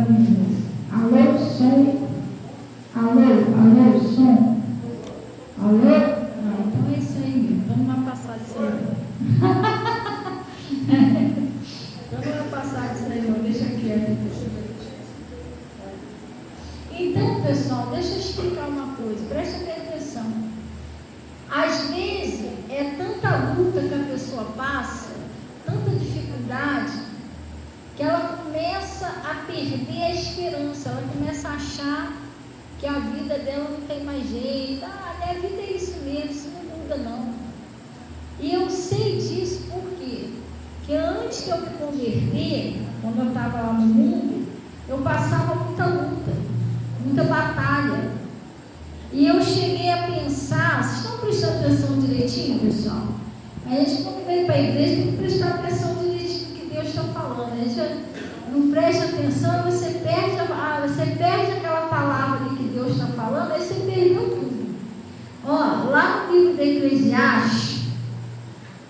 Alô, som. Alô, som. Alô? Não, então é isso aí. Vamos lá passar disso aí. Vamos lá passar disso aí, não. Deixa quieto. Então, pessoal, deixa eu explicar uma coisa. Presta bem atenção. Às vezes, é tanta luta que a pessoa passa, tanta dificuldade, que ela começa a perder a esperança, ela começa a achar que a vida dela não tem mais jeito. Minha vida é isso mesmo, isso não muda não. E eu sei disso por quê? Porque antes de eu me converter, quando eu estava lá no mundo, eu passava muita luta, muita batalha. E eu cheguei a pensar, vocês estão prestando atenção direitinho, pessoal? A gente, quando vem para a igreja, tem que prestar atenção direitinho no que Deus está falando. A gente não presta atenção, você perde aquela palavra ali que Deus está falando, aí você perdeu tudo. Lá no livro de Eclesiastes,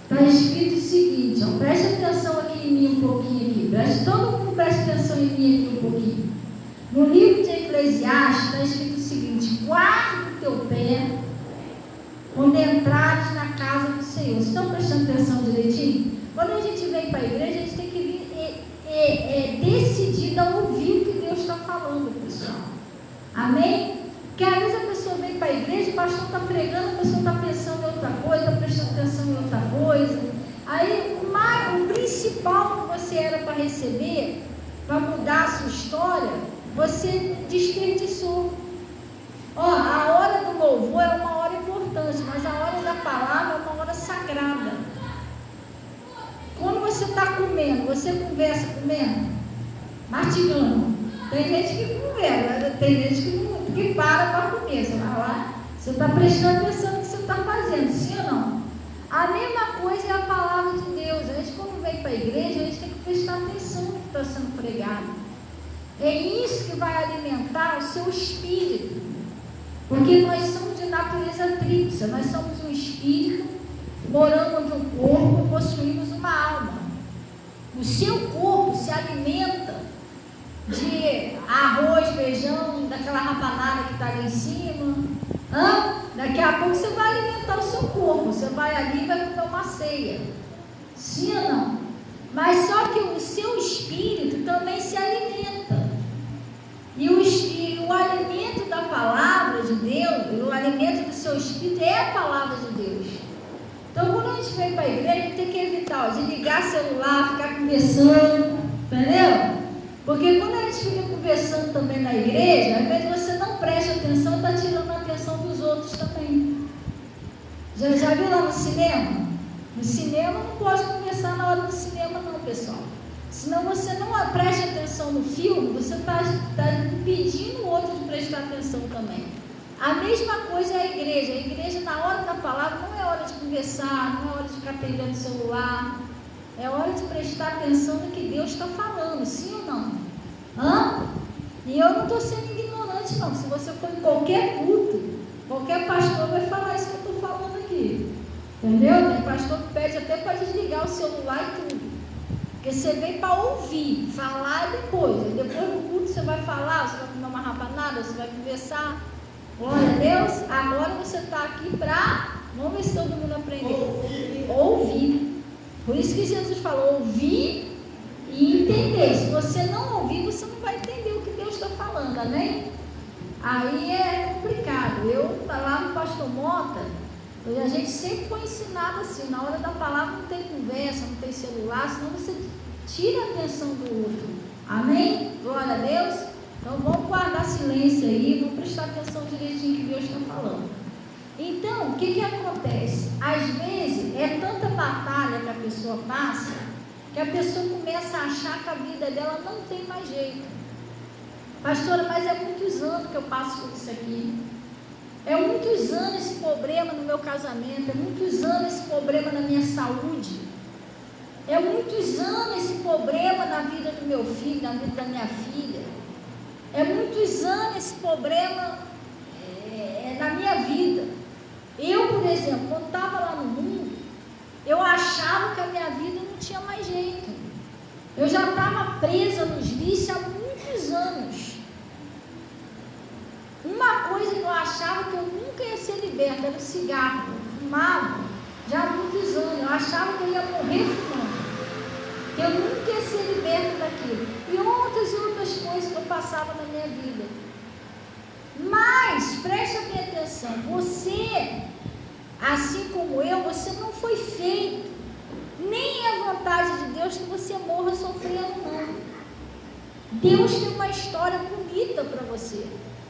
está escrito o seguinte, preste atenção aqui em mim um pouquinho aqui. Todo mundo preste atenção em mim aqui um pouquinho. No livro de Eclesiastes está escrito o seguinte: guarda o teu pé quando entrares na casa do Senhor. Vocês estão prestando atenção direitinho? Quando a gente vem para a igreja, a gente tem que vir decidida a ouvir o que Deus está falando, pessoal. Amém? Porque às vezes a pessoa vem para a igreja, o pastor está pregando, a pessoa está pensando em outra coisa, está prestando atenção em outra coisa. Aí o principal que você era para receber, para mudar a sua história, você desperdiçou. A hora do louvor é uma hora importante, mas a hora da palavra é uma hora sagrada. Quando você está comendo, você conversa comendo? Mastigando. Tem gente que conversa, tem gente que para comer. Você vai lá, você está prestando atenção no que você está fazendo, sim ou não? A mesma coisa é a palavra de Deus. A gente, quando vem para a igreja, a gente tem que prestar atenção no que está sendo pregado. É isso que vai alimentar o seu espírito. Porque nós somos de natureza tríplice. Nós somos um espírito, moramos de um corpo, possuímos uma alma. O seu corpo se alimenta de arroz, feijão, daquela rabanada que está ali em cima. Daqui a pouco você vai alimentar o seu corpo. Você vai ali e vai comer uma ceia. Sim ou não? Mas só que o seu espírito também se alimenta. E o alimento da palavra de Deus, o alimento do seu espírito é a palavra de Deus. Então, quando a gente vem para a igreja, a gente tem que evitar de ligar celular, ficar conversando, entendeu? Porque quando a gente fica conversando também na igreja, às vezes você não presta atenção e está tirando a atenção dos outros também. Já viu lá no cinema? No cinema não pode conversar na hora do cinema não, pessoal. Senão você não preste atenção no filme, você está impedindo o outro de prestar atenção também. A mesma coisa é a igreja. A igreja, na hora da palavra, não é hora de conversar, não é hora de ficar pegando o celular. É hora de prestar atenção no que Deus está falando, sim ou não? E eu não estou sendo ignorante não. Se você for em qualquer culto, qualquer pastor vai falar isso que eu estou falando aqui. Entendeu? Tem pastor que pede até para desligar o celular e tudo. Porque você vem para ouvir, falar depois. Depois do culto você vai falar, você vai comer uma rabanada, você vai conversar. Glória a Deus. Agora você está aqui para, vamos ver se todo mundo aprendeu. Ouvir. Por isso que Jesus falou, ouvir e entender. Se você não ouvir, você não vai entender o que Deus está falando, amém? Aí é complicado. Lá no Pastor Mota, a gente sempre foi ensinado assim, na hora da palavra não tem conversa, não tem celular, senão você tira a atenção do outro. Amém? Glória a Deus. Então vamos guardar silêncio aí, vamos prestar atenção direitinho que Deus está falando. Então, o que acontece? Às vezes é tanta batalha que a pessoa passa, que a pessoa começa a achar que a vida dela não tem mais jeito. Pastora, mas é muitos anos que eu passo por isso aqui. É muitos anos esse problema no meu casamento, é muitos anos esse problema na minha saúde, é muitos anos esse problema na vida do meu filho, na vida da minha filha, é muitos anos esse problema na minha vida. Eu, por exemplo, quando estava lá no mundo, eu achava que a minha vida não tinha mais jeito. Eu já estava presa nos vícios há muitos anos. achava que eu nunca ia ser liberta, era o cigarro. Eu fumava já há muitos anos, eu achava que eu ia morrer fumando, que eu nunca ia ser liberta daquilo. E outras coisas que eu passava na minha vida. Mas, preste bem atenção, você, assim como eu, você não foi feito, nem é vontade de Deus que você morra sofrendo, não. Deus tem uma história bonita para você.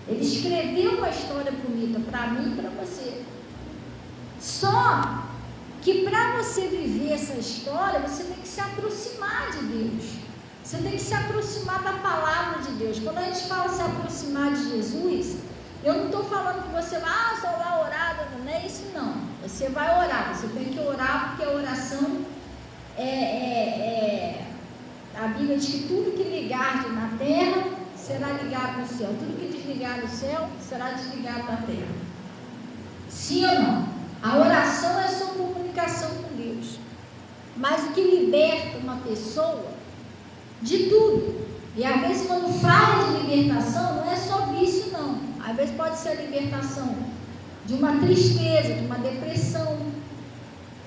Ele escreveu uma história bonita para mim e para você. Só que para você viver essa história, você tem que se aproximar de Deus. Você tem que se aproximar da palavra de Deus. Quando a gente fala se aproximar de Jesus, eu não estou falando que você vai, só vai orar, não é isso não. Você vai orar, você tem que orar, porque a oração a Bíblia diz que tudo que ligar na terra será ligado no céu, tudo que desligar no céu será desligado na terra. Sim ou não? A oração é só comunicação com Deus. Mas o que liberta uma pessoa de tudo, e às vezes quando fala de libertação, não é só vício não, às vezes pode ser a libertação de uma tristeza, de uma depressão,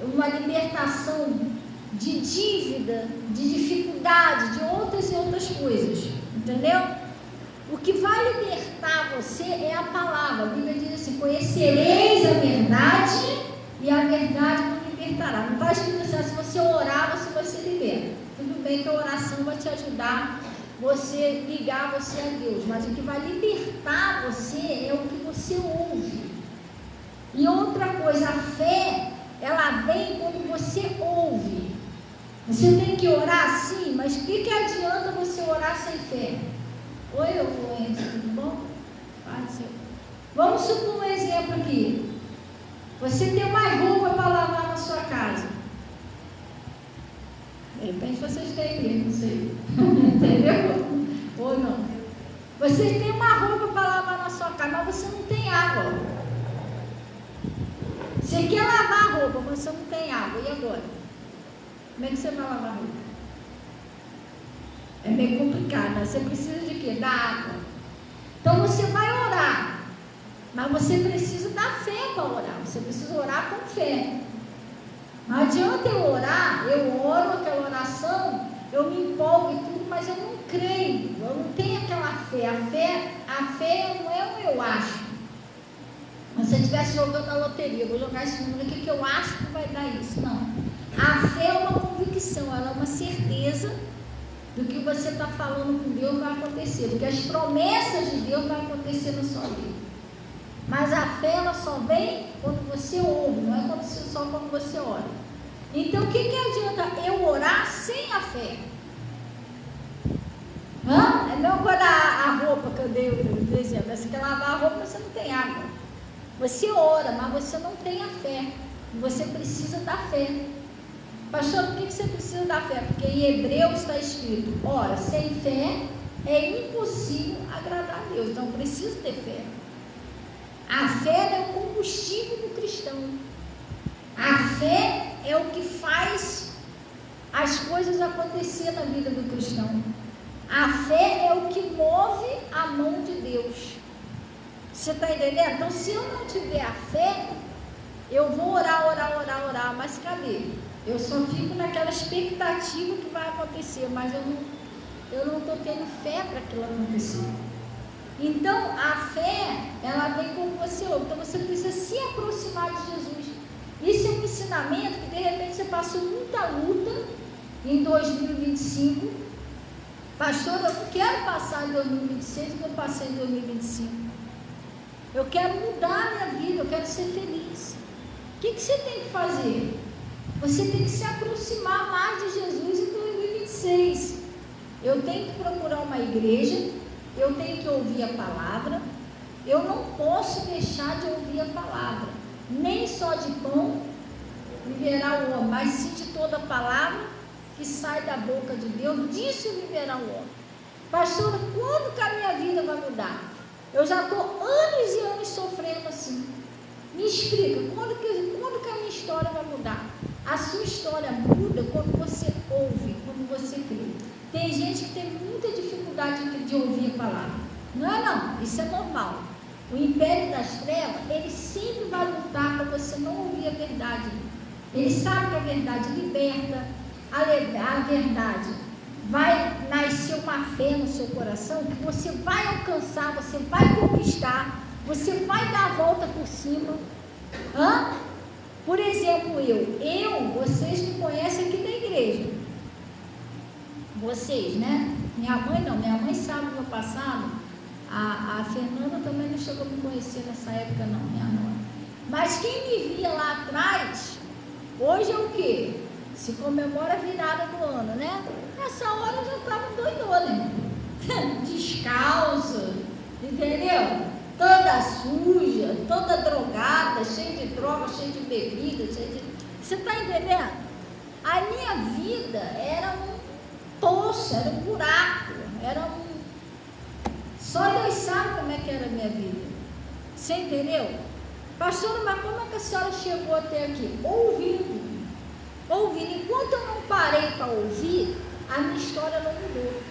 uma libertação de dívida, de dificuldade, de outras e outras coisas, entendeu? O que vai libertar você é a palavra. A Bíblia diz assim: conhecereis a verdade e a verdade vos libertará. Não está escrito assim: se você orar, você vai ser liberto. Tudo bem que a oração vai te ajudar, você ligar você a Deus, mas o que vai libertar você é o que você ouve. E outra coisa, a fé, ela vem quando você ouve. Você tem que orar sim, mas o que adianta você orar sem fé? Oi, eu vou, tudo bom? Vamos supor um exemplo aqui. Você tem uma roupa para lavar na sua casa. De repente vocês têm mesmo, não sei. Entendeu? Ou não? Você tem uma roupa para lavar na sua casa, mas você não tem água. Você quer lavar a roupa, mas você não tem água. E agora? Como é que você vai lavar a roupa? É meio complicado, né? Você precisa de quê? Da água. Então você vai orar, mas você precisa da fé para orar. Você precisa orar com fé. Não adianta eu orar, eu oro aquela oração, eu me empolgo e tudo, mas eu não creio, eu não tenho aquela fé. A fé não é o eu acho. Mas se eu estivesse jogando a loteria, eu vou jogar esse número aqui que eu acho que vai dar isso. Não. A fé é uma convicção, ela é uma certeza do que você está falando com Deus vai acontecer, do que as promessas de Deus vai acontecer na sua vida. Mas a fé, ela só vem quando você ouve, não é só quando você ora. Então, o que adianta eu orar sem a fé? É mesmo quando a roupa que eu dei o exemplo, você quer lavar a roupa, você não tem água. Você ora, mas você não tem a fé. Você precisa da fé. Pastor, por que você precisa da fé? Porque em Hebreus está escrito: ora, sem fé é impossível agradar a Deus. Então, preciso ter fé. A fé é o combustível do cristão. A fé é o que faz as coisas acontecer na vida do cristão. A fé é o que move a mão de Deus. Você está entendendo? Então, se eu não tiver a fé, eu vou orar, mas cadê? Eu só fico naquela expectativa que vai acontecer, mas eu não estou tendo fé para aquilo acontecer. Então, a fé, ela vem como você ouve. Então, você precisa se aproximar de Jesus. Isso é um ensinamento que, de repente, você passou muita luta em 2025. Pastor, eu não quero passar em 2026 como eu passei em 2025. Eu quero mudar a minha vida, eu quero ser feliz. O que você tem que fazer? Você tem que se aproximar mais de Jesus em 2026. Eu tenho que procurar uma igreja, eu tenho que ouvir a palavra. Eu não posso deixar de ouvir a palavra. Nem só de pão viverá o homem, mas sim de toda a palavra que sai da boca de Deus, disso viverá o homem. Pastora, quando que a minha vida vai mudar? Eu já estou anos e anos sofrendo assim. Me explica, quando que a minha história vai mudar? A sua história muda quando você ouve, quando você crê. Tem gente que tem muita dificuldade de ouvir a palavra. Não, isso é normal. O império das trevas, ele sempre vai lutar para você não ouvir a verdade. Ele sabe que a verdade liberta, a verdade vai nascer uma fé no seu coração, que você vai alcançar, você vai conquistar, você vai dar a volta por cima. Por exemplo, vocês me conhecem aqui da igreja. Vocês, né? Minha mãe sabe do meu passado. A Fernanda também não chegou a me conhecer nessa época, não, minha nora. Mas quem me via lá atrás, hoje é o quê? Se comemora a virada do ano, né? Nessa hora eu já estava doidona, descalça, entendeu? Toda suja, toda drogada, cheia de droga, cheia de bebida, Você está entendendo? A minha vida era um poço, era um buraco, Só Deus sabe como é que era a minha vida. Você entendeu? Pastora, mas como é que a senhora chegou até aqui? Ouvindo. Enquanto eu não parei para ouvir, a minha história não mudou.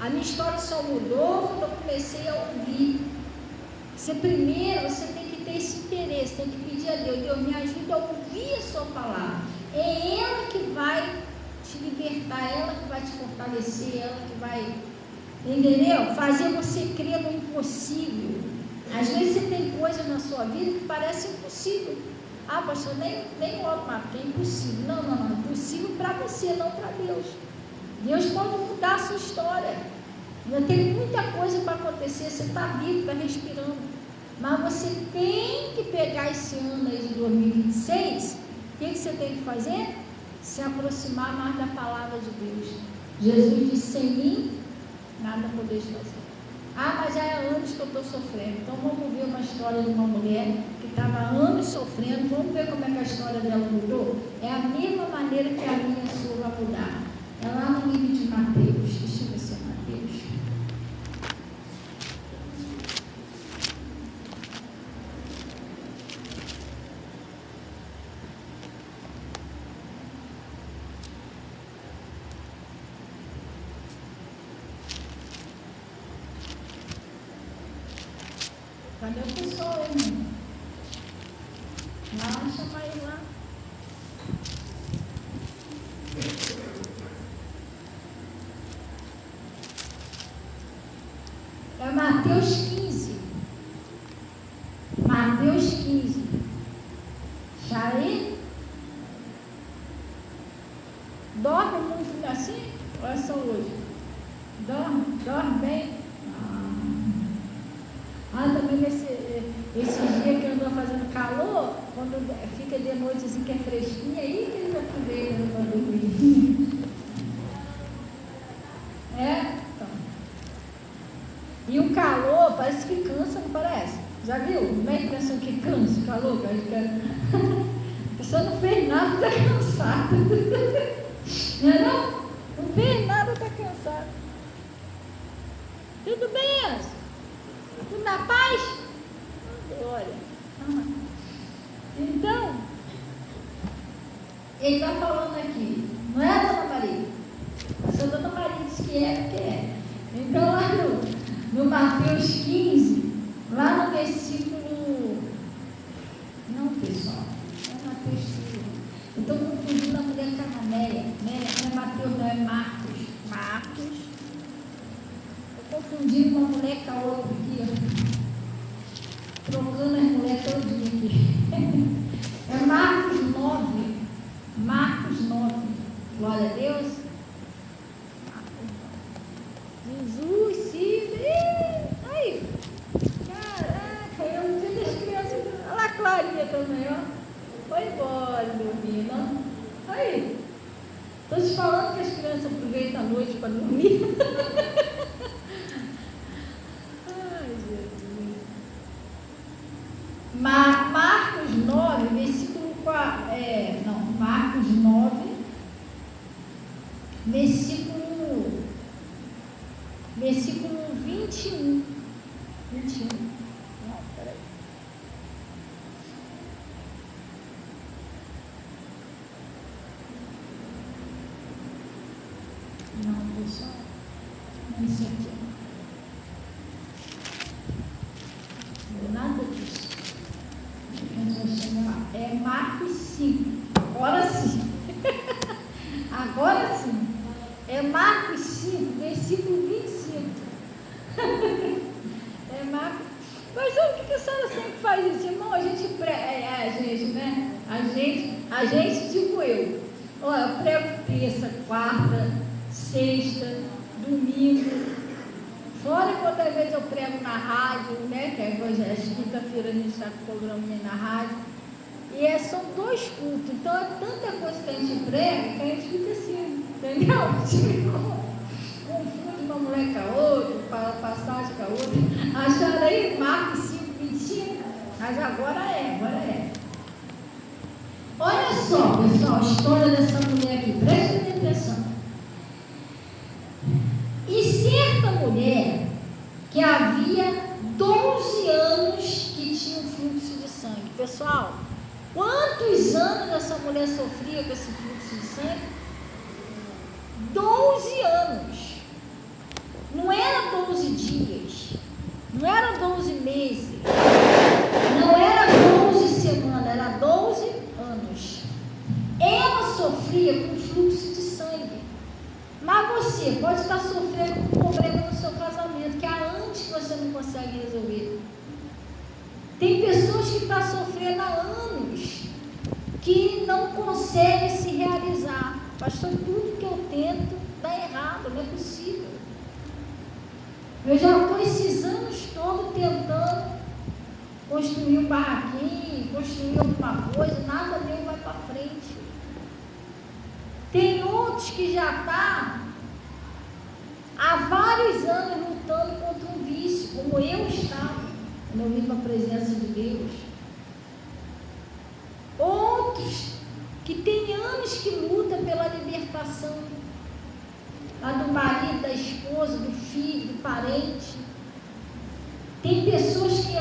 A minha história só mudou quando eu comecei a ouvir. Primeiro você tem que ter esse interesse, tem que pedir a Deus, Deus me ajuda a ouvir a sua palavra. É ela que vai te libertar, ela que vai te fortalecer, ela que vai, entendeu? Fazer você crer no impossível. Às vezes você tem coisas na sua vida que parecem impossível. Pastor, nem logo mais, porque é impossível. Não, é possível para você, não para Deus. Deus pode mudar a sua história. Ainda tem muita coisa para acontecer, você está vivo, está respirando. Mas você tem que pegar esse ano aí de 2026, o que você tem que fazer? Se aproximar mais da palavra de Deus. Jesus disse, sem mim, nada podeis fazer. Mas já há anos que eu estou sofrendo. Então vamos ver uma história de uma mulher que estava há anos sofrendo. Vamos ver como é que a história dela mudou? É a mesma maneira que a minha e a sua vai mudar. É lá no livro de Mateus. Deixa eu ver se é Mateus. Cadê o pessoal aí, irmão? Chama ele lá. É Mateus 15. Mateus 15. Já aí? Dorme muito assim? Ou é só hoje? Dorme bem? Também esse dia que andou fazendo calor, quando fica de noite assim que é fresquinho, aí que ele aproveita para dormir. Então. E o calor parece que cansa, não parece? Já viu? Não é a impressão que cansa o calor? A pessoa não fez nada, está cansada. Não é não? Não fez nada, está cansada. Tudo bem, Anso? Tudo na paz? Glória. Então, ele está falando aqui, não é, Dona Maria? A Dona Maria disse que é, porque é. Então, lá no Mateus 15, lá no versículo. Não, pessoal, é Mateus 15. Eu estou confundindo a mulher cananeia. Não é Mateus, não é Marcos. Estou confundindo uma mulher com a outra aqui, ó. Trocando as mulheres todinha aqui. É Marcos 9. Marcos 9. Glória a Deus. Jesus, sim. Aí. Caraca, eu não tinha das crianças. Olha lá a Clarinha também, ó. Foi embora, dormindo. Aí. Estou te falando que as crianças aproveitam a noite para dormir. Marcos 9, versículo 4, Marcos 9, versículo 21. Não, peraí. Não, pessoal. Não, isso aqui. Nada Marcos 5. Agora sim. Agora sim. É Marcos 5, versículo 25. É Marcos. Mas por que a senhora sempre faz isso? Irmão, a gente né? A gente, digo eu. Olha, eu prego terça, quarta, sexta, domingo. Fora quando às vezes eu prego na rádio, né? Que é quinta-feira a gente está com o programa na rádio. E são 2 cultos. Então é tanta coisa que a gente prega que a gente fica assim, entendeu? Confunde uma mulher com a outra, passagem com a outra. Acharam aí Marcos 5, 25? Mas agora é. Olha só, pessoal, a história dessa mulher aqui. Prestem atenção. E certa mulher que havia 12 anos que tinha um fluxo de sangue. Pessoal, quantos anos essa mulher sofria com esse fluxo de sangue? 12 anos. Não era 12 dias, não era 12 meses, não era 12 semanas, era 12 anos. Ela sofria com fluxo de sangue. Mas você pode estar sofrendo com problema no seu casamento, que há anos que você não consegue resolver. Tem pessoas que estão sofrendo há anos, que não conseguem se realizar. Pastor, tudo que eu tento dá errado, não é possível. Eu já estou esses anos todos tentando construir um barraquinho, construir alguma coisa, nada meu vai para frente. Tem outros que já estão há vários anos lutando contra um vício, como eu estava, quando eu vim com a presença de Deus. Outros que tem anos que lutam pela libertação, lá do marido, da esposa, do filho, do parente. Tem pessoas que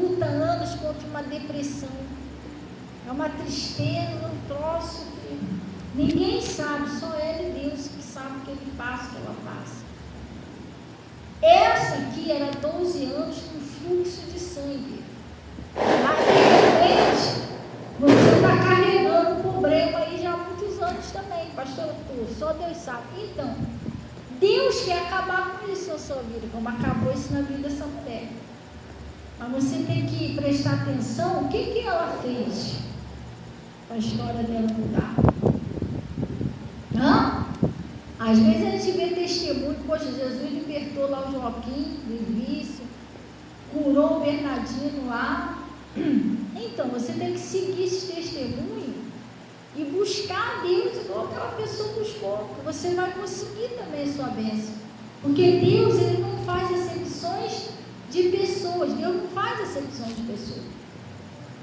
lutam anos contra uma depressão. É uma tristeza, um troço que ninguém sabe, só ela e Deus que sabe o que ele passa, o que ela passa. Essa aqui era 12 anos com fluxo de sangue. Mas de repente, você está carregando um problema aí já há muitos anos também, pastor, só Deus sabe. Então, Deus quer acabar com isso na sua vida, como acabou isso na vida dessa mulher. Mas você tem que prestar atenção, o que ela fez para a história dela mudar. Às vezes a gente vê testemunho, poxa, Jesus libertou lá o Joaquim do vício, curou o Bernardino lá. Então, você tem que seguir esse testemunho e buscar a Deus igual aquela pessoa buscou, que você vai conseguir também a sua bênção. Porque Deus, Ele não faz acepções de pessoas, Deus não faz acepções de pessoas.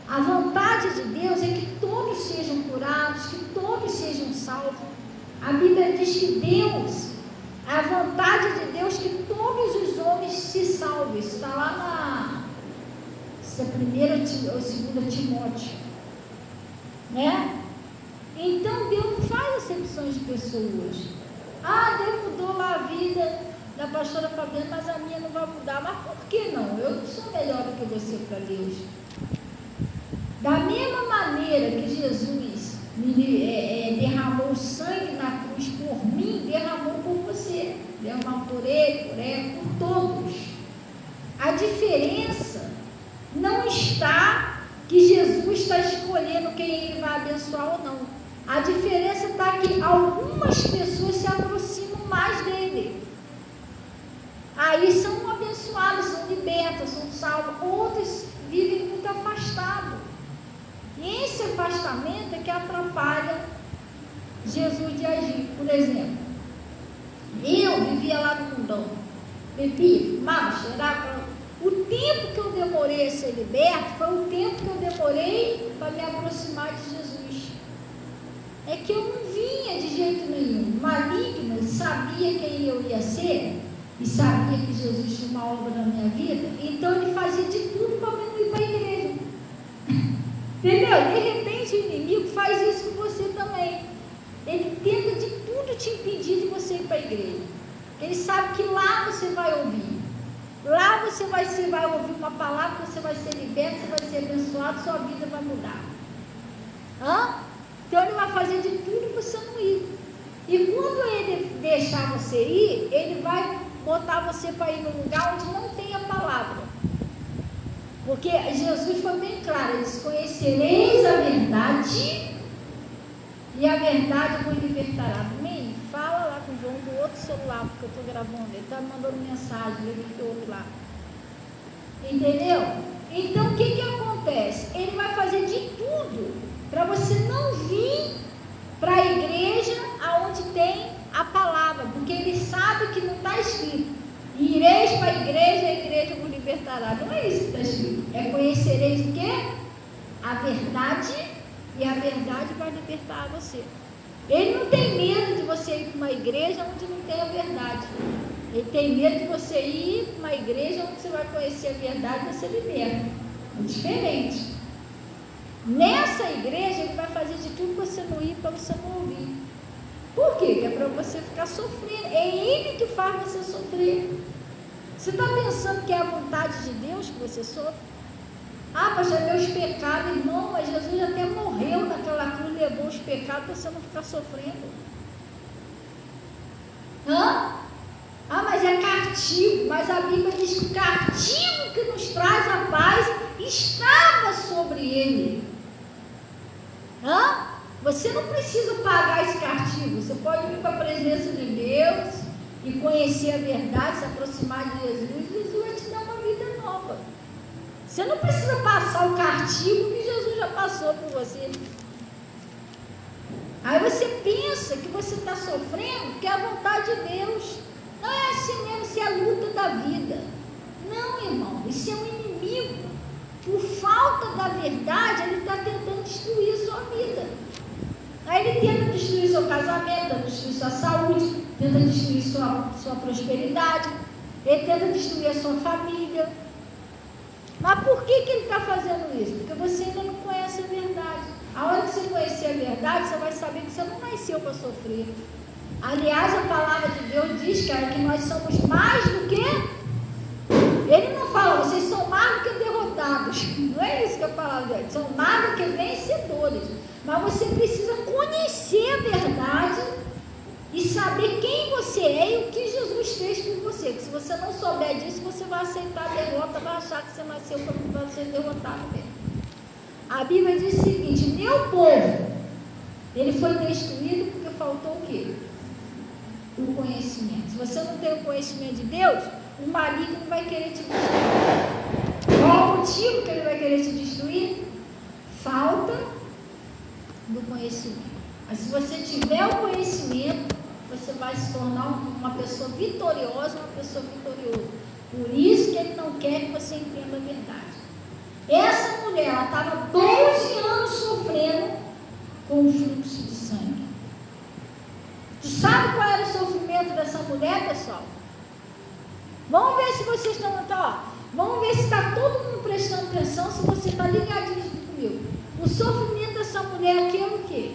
A vontade de Deus é que todos sejam curados, que todos sejam salvos. A Bíblia diz que Deus, a vontade de Deus, que todos os homens se salvem. Isso está lá na 1 ou 2 Timóteo, né? Então Deus não faz acepções de pessoas. Deus mudou lá a vida da pastora Fabiana, mas a minha não vai mudar. Mas por que não? Eu não sou melhor do que você para Deus. Da mesma maneira que Jesus derramou sangue na cruz por mim, derramou por você, derramou por ele, por ela, por todos. A diferença não está que Jesus está escolhendo quem ele vai abençoar ou não. A diferença está que algumas pessoas se aproximam mais dele. Aí são abençoadas, são libertas, são salvas. Outras vivem muito afastados. E esse afastamento é que atrapalha Jesus de agir. Por exemplo, eu vivia lá no mundão, bebia, fumava, cheirava. O tempo que eu demorei a ser liberto foi o tempo que eu demorei para me aproximar de Jesus. É que eu não vinha de jeito nenhum. Maligno, sabia quem eu ia ser e sabia que Jesus tinha uma obra na minha vida, então ele fazia de tudo para eu não ir para a igreja. Entendeu? De repente o inimigo faz isso com você também. Ele tenta de tudo te impedir de você ir para a igreja. Ele sabe que lá você vai ouvir. Lá você vai ouvir uma palavra, você vai ser liberto, você vai ser abençoado, sua vida vai mudar. Então ele vai fazer de tudo para você não ir. E quando ele deixar você ir, ele vai botar você para ir num lugar onde não tem a palavra. Porque Jesus foi bem claro, ele disse: conhecereis a verdade e a verdade vos libertará. Amém? Fala lá com o João do outro celular, porque eu estou gravando, ele está me mandando mensagem, ele que ouve lá. Entendeu? Então o que acontece? Ele vai fazer de tudo para você não vir para a igreja aonde tem a palavra, porque ele sabe que não está escrito: ireis para a igreja vos libertará. Não é isso que está escrito. É: conhecereis o quê? A verdade, e a verdade vai libertar você. Ele não tem medo de você ir para uma igreja onde não tem a verdade. Ele tem medo de você ir para uma igreja onde você vai conhecer a verdade e você liberta. É diferente. Nessa igreja ele vai fazer de tudo para você não ir, para você não ouvir. Por quê? Que é para você ficar sofrendo. É ele que faz você sofrer. Você está pensando que é a vontade de Deus que você sofre? Pastor, meus pecados, irmão, mas Jesus até morreu naquela cruz, levou os pecados para você não ficar sofrendo. Mas é castigo. Mas a Bíblia diz que o castigo que nos traz a paz estava sobre ele. Você não precisa pagar esse castigo. Você pode vir para a presença de Deus e conhecer a verdade, se aproximar de Jesus. Jesus vai te dar uma vida nova. Você não precisa passar o castigo que Jesus já passou por você. Aí você pensa que você está sofrendo, que é a vontade de Deus. Não é assim mesmo, isso é a luta da vida. Não, irmão, isso é um inimigo. Por falta da verdade, ele está tentando destruir a sua vida. Aí ele tenta destruir seu casamento, tenta destruir sua saúde, tenta destruir sua prosperidade, ele tenta destruir a sua família. Mas por que ele está fazendo isso? Porque você ainda não conhece a verdade. A hora que você conhecer a verdade, você vai saber que você não nasceu para sofrer. Aliás, a palavra de Deus diz, cara, que nós somos mais do que... Ele não fala: vocês são mais do que derrotados. Não é isso que a palavra diz. São mais do que vencedores. Mas você precisa conhecer a verdade e saber quem você é e o que Jesus fez por você. Que se você não souber disso, você vai aceitar a derrota, vai achar que você nasceu para ser derrotado mesmo. A Bíblia diz o seguinte: meu povo, ele foi destruído porque faltou o quê? O conhecimento. Se você não tem o conhecimento de Deus, o maligno vai querer te destruir. Qual o motivo que ele vai querer te destruir? Falta do conhecimento. Mas se você tiver o conhecimento, você vai se tornar uma pessoa vitoriosa, uma pessoa vitoriosa. Por isso que ele não quer que você entenda a verdade. Essa mulher, ela estava 12 anos sofrendo com o fluxo de sangue. Tu sabe qual era o sofrimento dessa mulher, pessoal? Vamos ver se vocês estão... vamos ver se está todo mundo prestando atenção, se você está ligadinho comigo. O sofrimento dessa mulher aqui é o quê?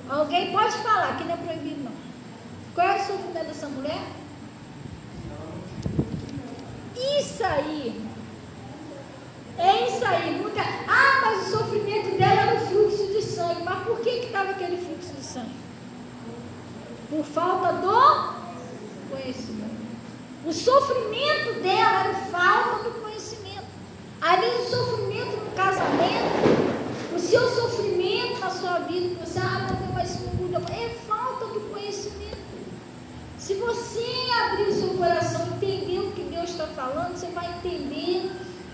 Alguém pode falar, que não é proibido não. Qual era o sofrimento dessa mulher? Isso aí. É isso aí. Mas o sofrimento dela era o fluxo de sangue. Mas por que estava aquele fluxo de sangue? Por falta do conhecimento. O sofrimento dela era falta do conhecimento. Às vezes o sofrimento no casamento, o seu sofrimento na sua vida, você, mas isso não muda, é falta do conhecimento. Se você abrir o seu coração e entender o que Deus está falando, você vai entender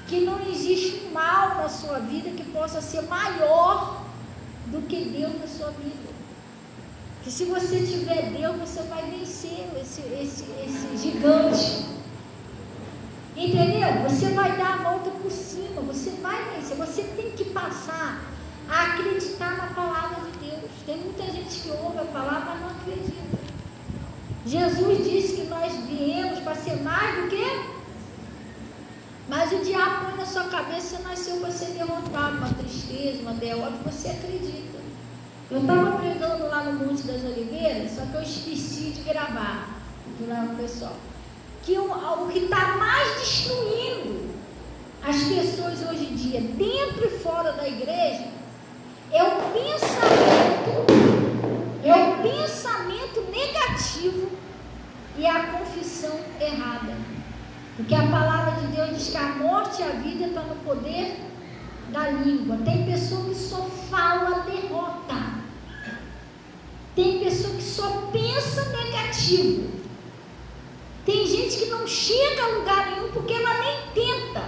que não existe um mal na sua vida que possa ser maior do que Deus na sua vida. Que se você tiver Deus, você vai vencer esse gigante. Entendeu? Você vai dar a volta por cima, você vai vencer. Você tem que passar a acreditar na palavra de Deus. Tem muita gente que ouve a palavra, mas não acredita. Jesus disse que nós viemos para ser mais do que... Mas o diabo põe na sua cabeça que você nasceu para ser derrotado, uma tristeza, uma derrota, você acredita. Eu estava pregando lá no Monte das Oliveiras, só que eu esqueci de gravar para o pessoal. Que o que está mais destruindo as pessoas hoje em dia, dentro e fora da igreja, é o pensamento negativo e a confissão errada. Porque a palavra de Deus diz que a morte e a vida está no poder da língua. Tem pessoa que só fala derrota. Tem pessoa que só pensa negativo. Tem gente que não chega a lugar nenhum porque ela nem tenta.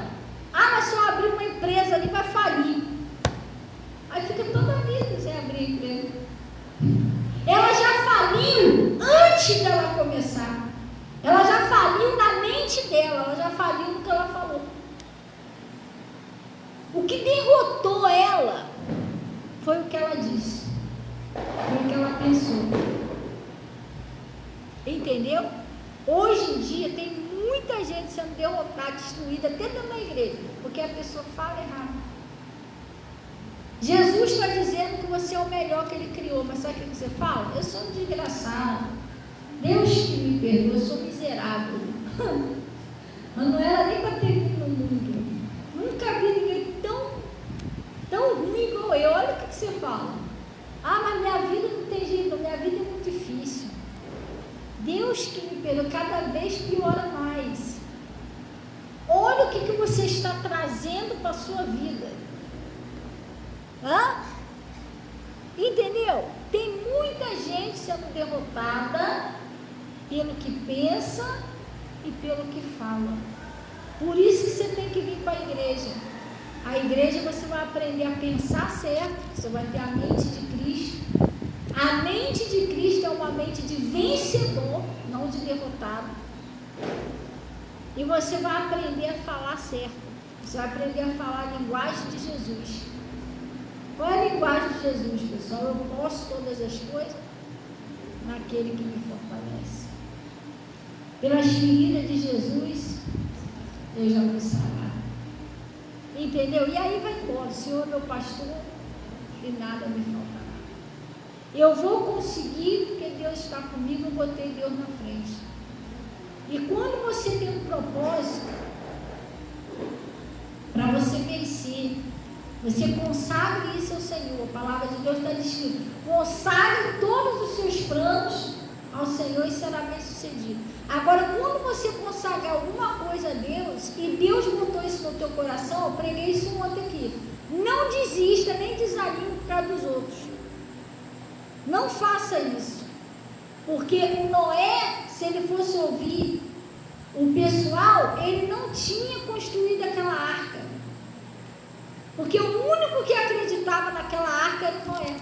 Ah, mas se eu abrir uma empresa ali vai falir. Aí fica toda a vida sem abrir empresa. Ela já faliu antes dela começar. Ela já faliu na mente dela. Ela já faliu no que ela falou. O que derrotou ela foi o que ela disse. Foi o que ela pensou. Entendeu? Hoje em dia tem muita gente sendo derrotada, destruída, até dentro da igreja, porque a pessoa fala errado. Jesus está dizendo que você é o melhor que Ele criou, mas sabe o que você fala? Eu sou um desgraçado. Deus que me perdoa, eu sou miserável. Mas não era nem para ter vindo no mundo. Nunca vi ninguém tão ruim igual eu. Olha o que você fala. Ah, mas minha vida não tem jeito, minha vida é muito difícil. Deus que me perdoa, cada vez piora mais. Olha o que você está trazendo para a sua vida. Hã? Entendeu? Tem muita gente sendo derrotada pelo que pensa e pelo que fala. Por isso que você tem que vir para a igreja. A igreja você vai aprender a pensar certo, você vai ter a mente de Cristo. A mente de Cristo é uma mente de vencedor, não de derrotado. E você vai aprender a falar certo. Você vai aprender a falar a linguagem de Jesus. Qual é a linguagem de Jesus, pessoal? Eu posso todas as coisas naquele que me fortalece. Pelas feridas de Jesus, eu já fui sarado. Entendeu? E aí vai embora. O Senhor é meu pastor e nada me faltará. Eu vou conseguir porque Deus está comigo, eu botei Deus na frente. E quando você tem um propósito para você vencer, você consagre isso ao Senhor. A palavra de Deus está dizendo: consagre todos os seus planos ao Senhor e será bem sucedido. Agora, quando você consagrar alguma coisa a Deus, e Deus botou isso no teu coração, eu preguei isso ontem aqui, não desista, nem desanime por causa dos outros. Não faça isso. Porque o Noé, se ele fosse ouvir o pessoal, ele não tinha construído aquela arca. Porque o único que acreditava naquela arca era o Noé.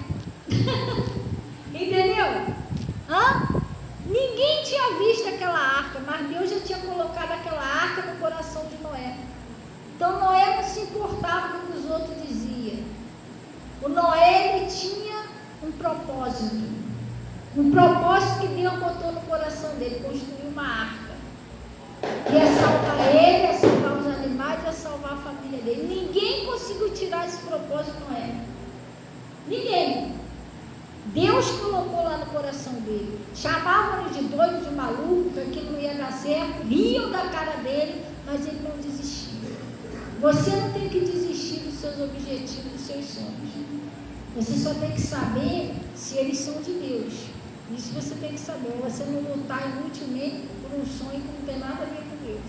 Entendeu? Ninguém tinha visto aquela arca, mas Deus já tinha colocado aquela arca no coração de Noé. Então Noé não se importava com o que os outros diziam. O Noé, ele tinha um propósito. Um propósito que Deus botou no coração dele, construir uma arca. Ia salvar ele, ia salvar os animais, ia salvar a família dele. Ninguém conseguiu tirar esse propósito de Noé. Ninguém. Deus colocou lá no coração dele. Chamavam-no de doido, de maluco, que aquilo não ia dar certo. Riam da cara dele, mas ele não desistia. Você não tem que desistir dos seus objetivos, dos seus sonhos. Você só tem que saber se eles são de Deus. Isso você tem que saber. Você não lutar inutilmente por um sonho que não tem nada a ver com Deus.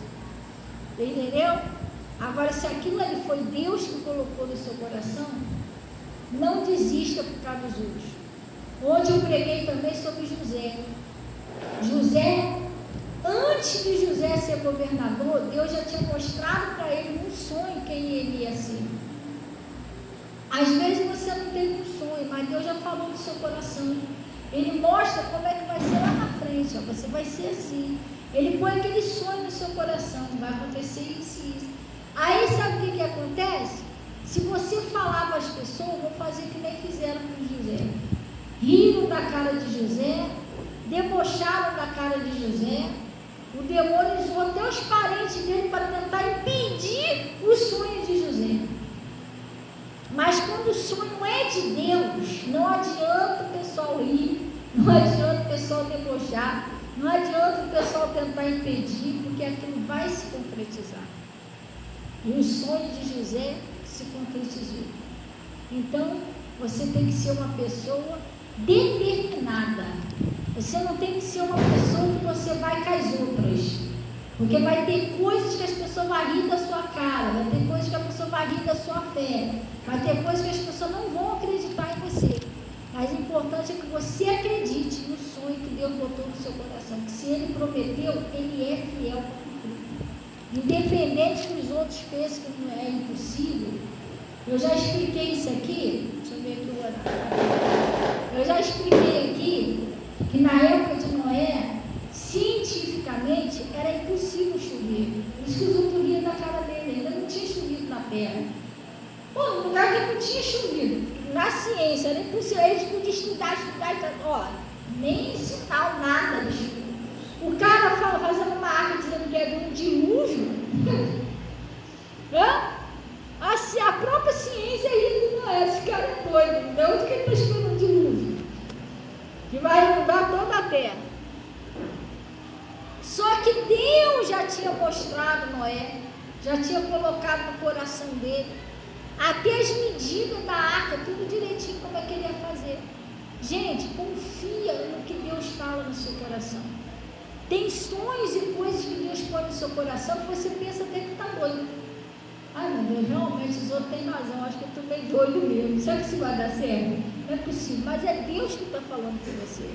Entendeu? Agora, se aquilo ali foi Deus que colocou no seu coração, não desista por causa dos outros. Hoje eu preguei também sobre José. José, antes de José ser governador, Deus já tinha mostrado para ele um sonho quem ele ia ser. Às vezes você não teve um sonho, mas Deus já falou no seu coração. Ele mostra como é que vai ser lá na frente. Ó, você vai ser assim. Ele põe aquele sonho no seu coração. Vai acontecer isso e isso. Aí sabe o que acontece? Se você falar para as pessoas, vão fazer que nem fizeram com José. Riram da cara de José, debocharam da cara de José. O demônio usou até os parentes dele para tentar impedir o sonho de José. Mas quando o sonho é de Deus, não adianta o pessoal rir, não adianta o pessoal debochar, não adianta o pessoal tentar impedir, porque aquilo vai se concretizar. E o sonho de José se concretizou. Então, você tem que ser uma pessoa determinada. Você não tem que ser uma pessoa que você vai com as outras. Porque vai ter coisas que as pessoas vão rir da sua cara, vai ter coisas que a pessoa vai rir da sua fé, vai ter coisas que as pessoas não vão acreditar em você. Mas o importante é que você acredite no sonho que Deus botou no seu coração, que se Ele prometeu, Ele é fiel para cumprir. Independente que os outros pensem que não é impossível. Eu já expliquei isso aqui, deixa eu ver aqui o horário. Eu já expliquei aqui que na época de Noé, cientificamente, era impossível chover. Por isso que os outros riam da cara dele, ainda não tinha chovido na terra. Pô, no lugar que não tinha chovido, na ciência, era impossível. Eles podiam estudar, ó, nem sinal, nada de chuva. O cara fala, fazendo uma arca dizendo que é um dilúvio. Assim, a própria ciência ainda não é, esse cara é doido. De onde que ele está esperando um dilúvio? Que vai inundar toda a terra. Só que Deus já tinha mostrado Noé, já tinha colocado no coração dele, até as medidas da arca, tudo direitinho como é que ele ia fazer. Gente, confia no que Deus fala no seu coração. Tem sonhos e coisas que Deus põe no seu coração que você pensa até que está doido. Ai meu Deus, realmente os outros têm razão, acho que eu estou meio doido mesmo. Será que isso vai dar certo? Não é possível, mas é Deus que está falando com você.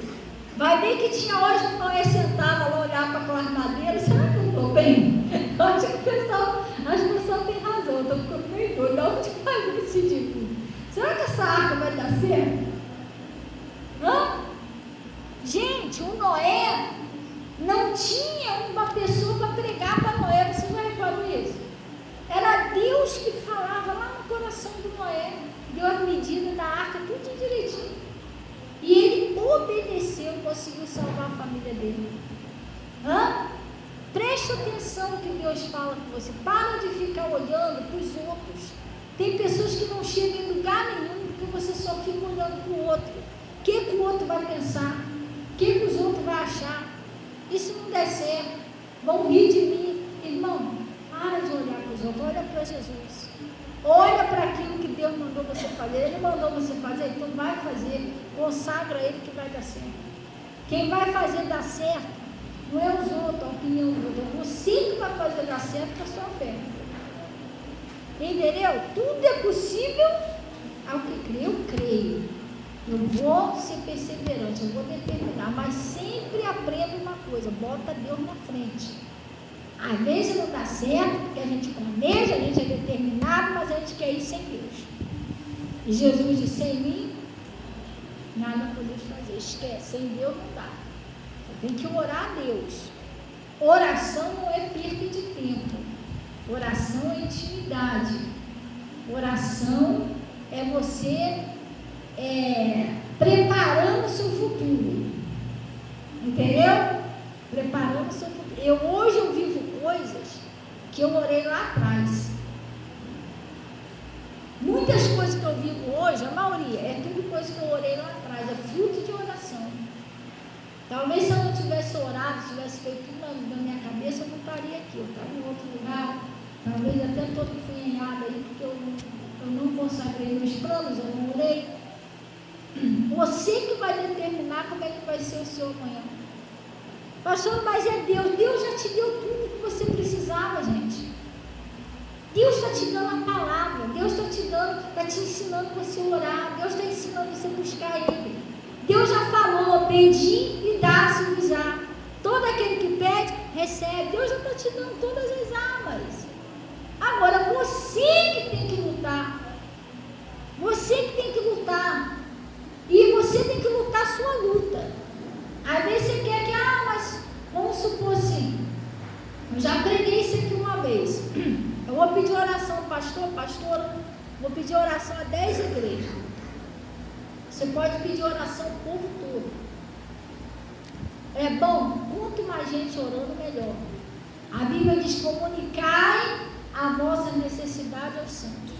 Vai ver que tinha hoje que Noé sentava lá, olhar para aquelas madeiras, será que eu estou bem? Eu acho que o pessoal tem razão, eu estou ficando meio doido, de onde vai vir esse tipo? Será que essa arca vai dar certo? Gente, o Noé não tinha uma pessoa para pregar para Noé, você já reparou isso? Era Deus que falava lá no coração do Noé, deu a medida da arca, tudo direitinho. E ele obedeceu, conseguiu salvar a família dele. Preste atenção no que Deus fala com você. Para de ficar olhando para os outros. Tem pessoas que não chegam em lugar nenhum porque você só fica olhando para o outro. O que o outro vai pensar? O que os outros vão achar? E se não der certo, vão rir de mim. Irmão, para de olhar para os outros, olha para Jesus. Olha para aquilo que Deus mandou você fazer. Ele mandou você fazer, então vai fazer. Consagra Ele que vai dar certo. Quem vai fazer dar certo não é os outros, a opinião dos outros. É você que vai fazer dar certo com a sua fé. Entendeu? Tudo é possível ao que crê. Eu creio. Eu vou ser perseverante, eu vou determinar. Mas sempre aprenda uma coisa: bota Deus na frente. Às vezes não dá certo, porque a gente planeja, a gente é determinado, mas a gente quer ir sem Deus. E Jesus disse: sem mim, nada podemos fazer. Esquece, sem Deus não dá. Você tem que orar a Deus. Oração não é perda de tempo. Oração é intimidade. Oração é você preparando o seu futuro. Entendeu? Preparando o seu futuro. Hoje eu vivo coisas que eu orei lá atrás. Muitas coisas que eu vivo hoje, a maioria, é tudo coisa que eu orei lá atrás, é fruto de oração. Talvez se eu não tivesse orado, se tivesse feito tudo na minha cabeça, eu não estaria aqui, eu estaria em outro lugar. Talvez até estou enfunhada aí, porque eu não consagrei meus planos, eu não orei. Você que vai determinar como é que vai ser o seu amanhã. Pastor, mas é Deus. Deus já te deu tudo que você precisava, gente. Deus está te dando a palavra. Deus está te ensinando você a orar. Deus está ensinando você a buscar Ele. Deus já falou: pedi e dá-se-vos-á. Todo aquele que pede, recebe. Deus já está te dando todas as armas. Agora, você que tem que lutar. Você que tem que lutar. E você tem que lutar a sua luta. Às vezes você quer que, mas vamos supor assim, eu já preguei isso aqui uma vez. Eu vou pedir oração, pastora, vou pedir oração a 10 igrejas. Você pode pedir oração o povo todo. É bom, quanto mais gente orando, melhor. A Bíblia diz: comunicai a vossa necessidade aos santos.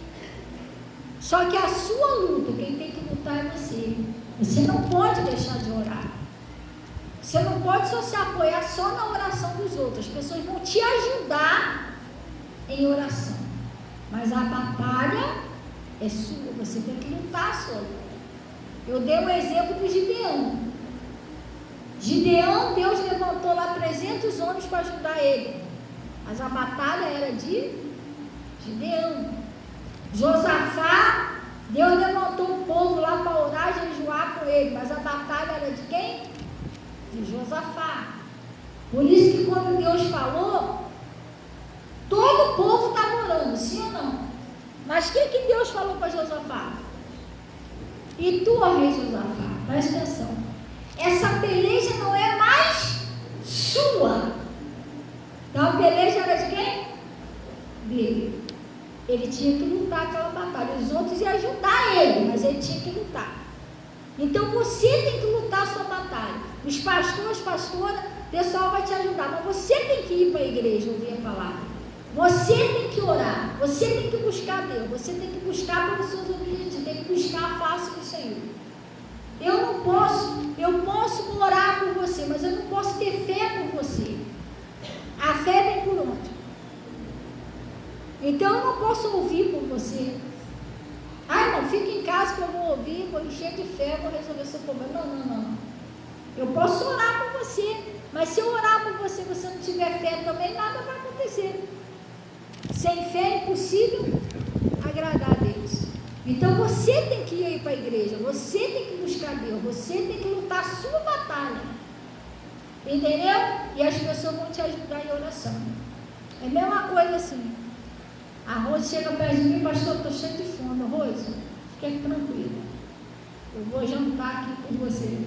Só que a sua luta, quem tem que lutar é você. Você não pode deixar de orar. Você não pode só se apoiar só na oração dos outros. As pessoas vão te ajudar em oração. Mas a batalha é sua, você tem que lutar a sua luta. Eu dei um exemplo do Gideão. Gideão, Deus levantou lá 300 homens para ajudar ele, mas a batalha era de Gideão. Josafá, Deus levantou um povo lá para orar e jejuar com ele, mas a batalha era de quem? De Josafá. Por isso que quando Deus falou, todo o povo estava orando, sim ou não? Mas o que Deus falou para Josafá? E tu, ó rei Josafá, presta atenção, essa peleja não é mais sua. Então a peleja era de quem? Dele. Ele tinha que lutar aquela batalha. Os outros iam ajudar ele, mas ele tinha que lutar. Então você tem que lutar a sua batalha. Os pastores, pastoras, o pessoal vai te ajudar, mas você tem que ir para a igreja ouvir a palavra. Você tem que orar, você tem que buscar Deus, você tem que buscar pelos seus objetivos, tem que buscar a face do Senhor. Eu posso orar por você, mas eu não posso ter fé por você. A fé vem por onde? Então eu não posso ouvir por você. Ah, irmão, fica em casa que eu vou ouvir, vou encher de fé, vou resolver seu problema. Não. Eu posso orar por você, mas se eu orar por você e você não tiver fé também, nada vai acontecer. Sem fé é impossível agradar a Deus. Então você tem que ir para a igreja, você tem que buscar Deus, você tem que lutar a sua batalha. Entendeu? E as pessoas vão te ajudar em oração. É a mesma coisa assim. A Rose chega perto de mim, pastor, estou cheio de fome. Rose, fique tranquila. Eu vou jantar aqui com você.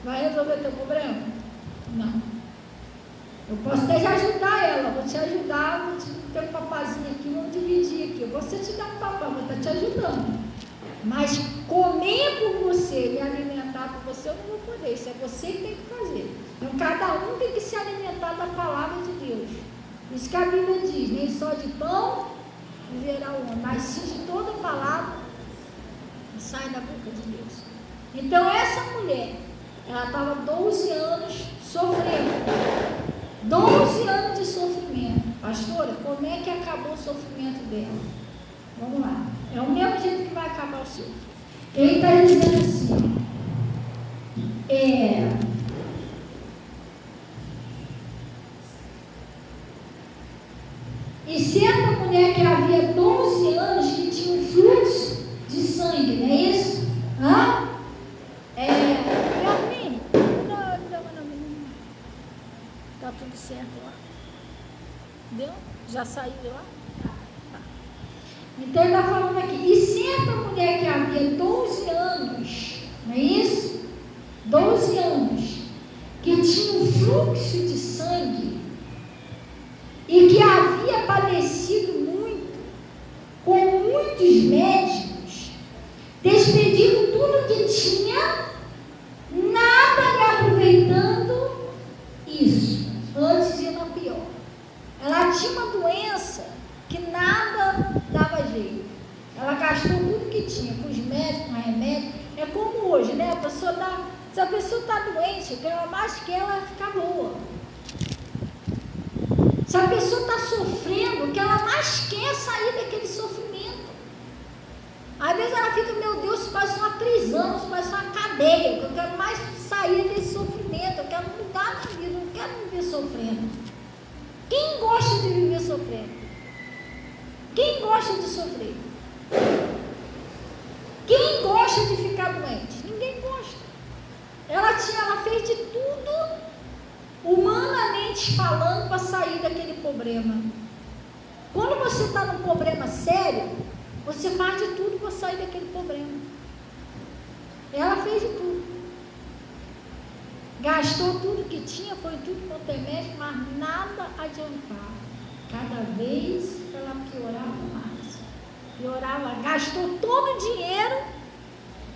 Vai resolver teu problema? Não. Eu posso até ajudar ela, vou te ajudar, vou te ter um papazinho aqui, vamos dividir aqui. Você te dá um papá, vou estar te ajudando. Mas comer por você e alimentar por você, eu não vou poder. Isso é você que tem que fazer. Então cada um tem que se alimentar da palavra de Deus. Isso que a Bíblia diz, nem só de pão viverá o homem, mas sim de toda palavra que sai da boca de Deus. Então essa mulher, ela estava 12 anos sofrendo. 12 anos de sofrimento. Pastora, como é que acabou o sofrimento dela? Vamos lá. É o mesmo jeito que vai acabar o seu. Ele está dizendo assim. E certa mulher que havia 12 anos que tinha um fluxo de sangue, não é isso? Yasmin, tá tudo certo lá? Deu? Já saiu de lá? Tá. Então ele está falando aqui. E certa mulher que havia 12 anos, não é isso? 12 anos, que tinha um fluxo de sangue e que havia padecido muito, com muitos médicos, despedido tudo que tinha, nada lhe aproveitando isso, antes de ir na pior. Ela tinha uma doença que nada dava jeito. Ela gastou tudo que tinha, com os médicos, com remédio. É como hoje, né? Se a pessoa está doente, o que ela mais quer ela ficar boa. Se a pessoa está sofrendo, o que ela mais quer é sair daquele sofrimento. Às vezes ela fica, meu Deus, isso parece uma prisão, isso parece uma cadeia. Eu quero mais sair desse sofrimento, eu quero mudar minha vida, eu não quero viver sofrendo. Quem gosta de viver sofrendo? Quem gosta de sofrer? Quem gosta de ficar doente? Ninguém gosta. Ela fez de tudo, humanamente falando, para sair daquele problema. Quando você está num problema sério, você faz de tudo para sair daquele problema. Ela fez de tudo. Gastou tudo que tinha, foi tudo quanto é médico, mas nada adiantava. Cada vez ela piorava mais. Piorava, gastou todo o dinheiro,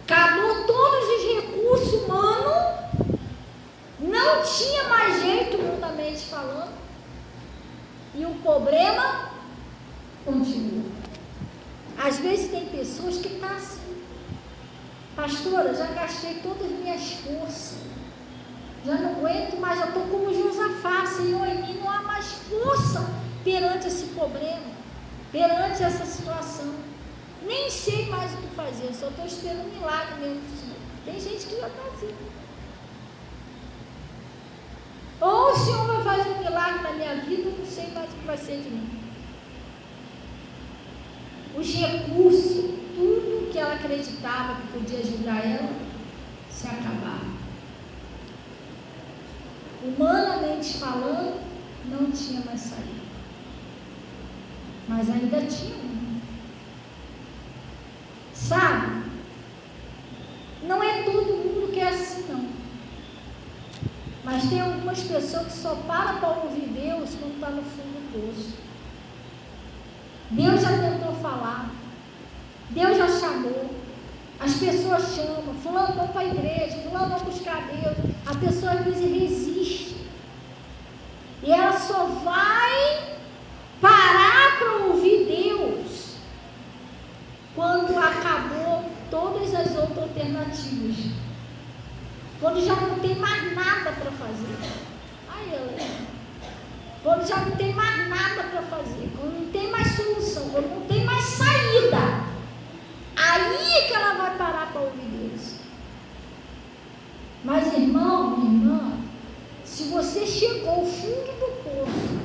acabou todos os recursos humanos, não tinha mais jeito, humanamente falando, e o problema continua. Às vezes tem pessoas que estão assim. Pastora, já gastei todas as minhas forças, já não aguento mais, já estou como Josafá, Senhor, em mim não há mais força perante esse problema, perante essa situação. Nem sei mais o que fazer, só estou esperando um milagre mesmo do Senhor. Tem gente que já está assim. Ou o Senhor vai fazer um milagre na minha vida, eu não sei mais o que vai ser de mim. Os recursos, tudo que ela acreditava que podia ajudar ela, se acabaram. Humanamente falando, não tinha mais saída. Mas ainda tinha um. Sabe? Não é todo mundo que é assim, não. Mas tem algumas pessoas que só param para ouvir Deus quando está no fundo do poço. Deus já tentou falar. Deus já chamou. As pessoas chamam. Fulano, vamos para a igreja. Fulano, vamos buscar Deus. A pessoa às vezes resiste. E ela só vai parar para ouvir Deus quando acabou todas as outras alternativas. Quando já não tem mais nada para fazer. Aí ela. Quando já não tem mais nada para fazer. Quando não tem mais solução. Quando não tem mais saída. Aí que ela vai parar para ouvir Deus. Mas irmão, irmã, se você chegou ao fundo do poço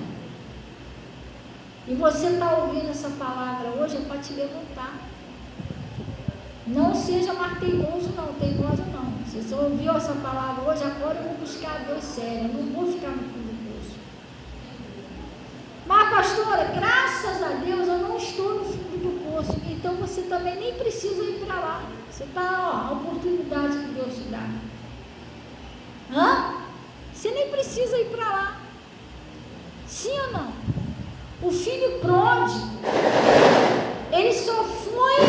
e você está ouvindo essa palavra hoje, é para te levantar. Não seja mais teimoso não, teimoso não. Se você ouviu essa palavra hoje, agora eu vou buscar a Deus sério, eu não vou ficar no fundo do poço. Mas pastora, graças a Deus eu não estou no fundo do poço, então você também nem precisa ir para lá. Você está, ó, a oportunidade que Deus te dá. Você nem precisa ir para lá. Sim ou não? O filho pródigo, ele só foi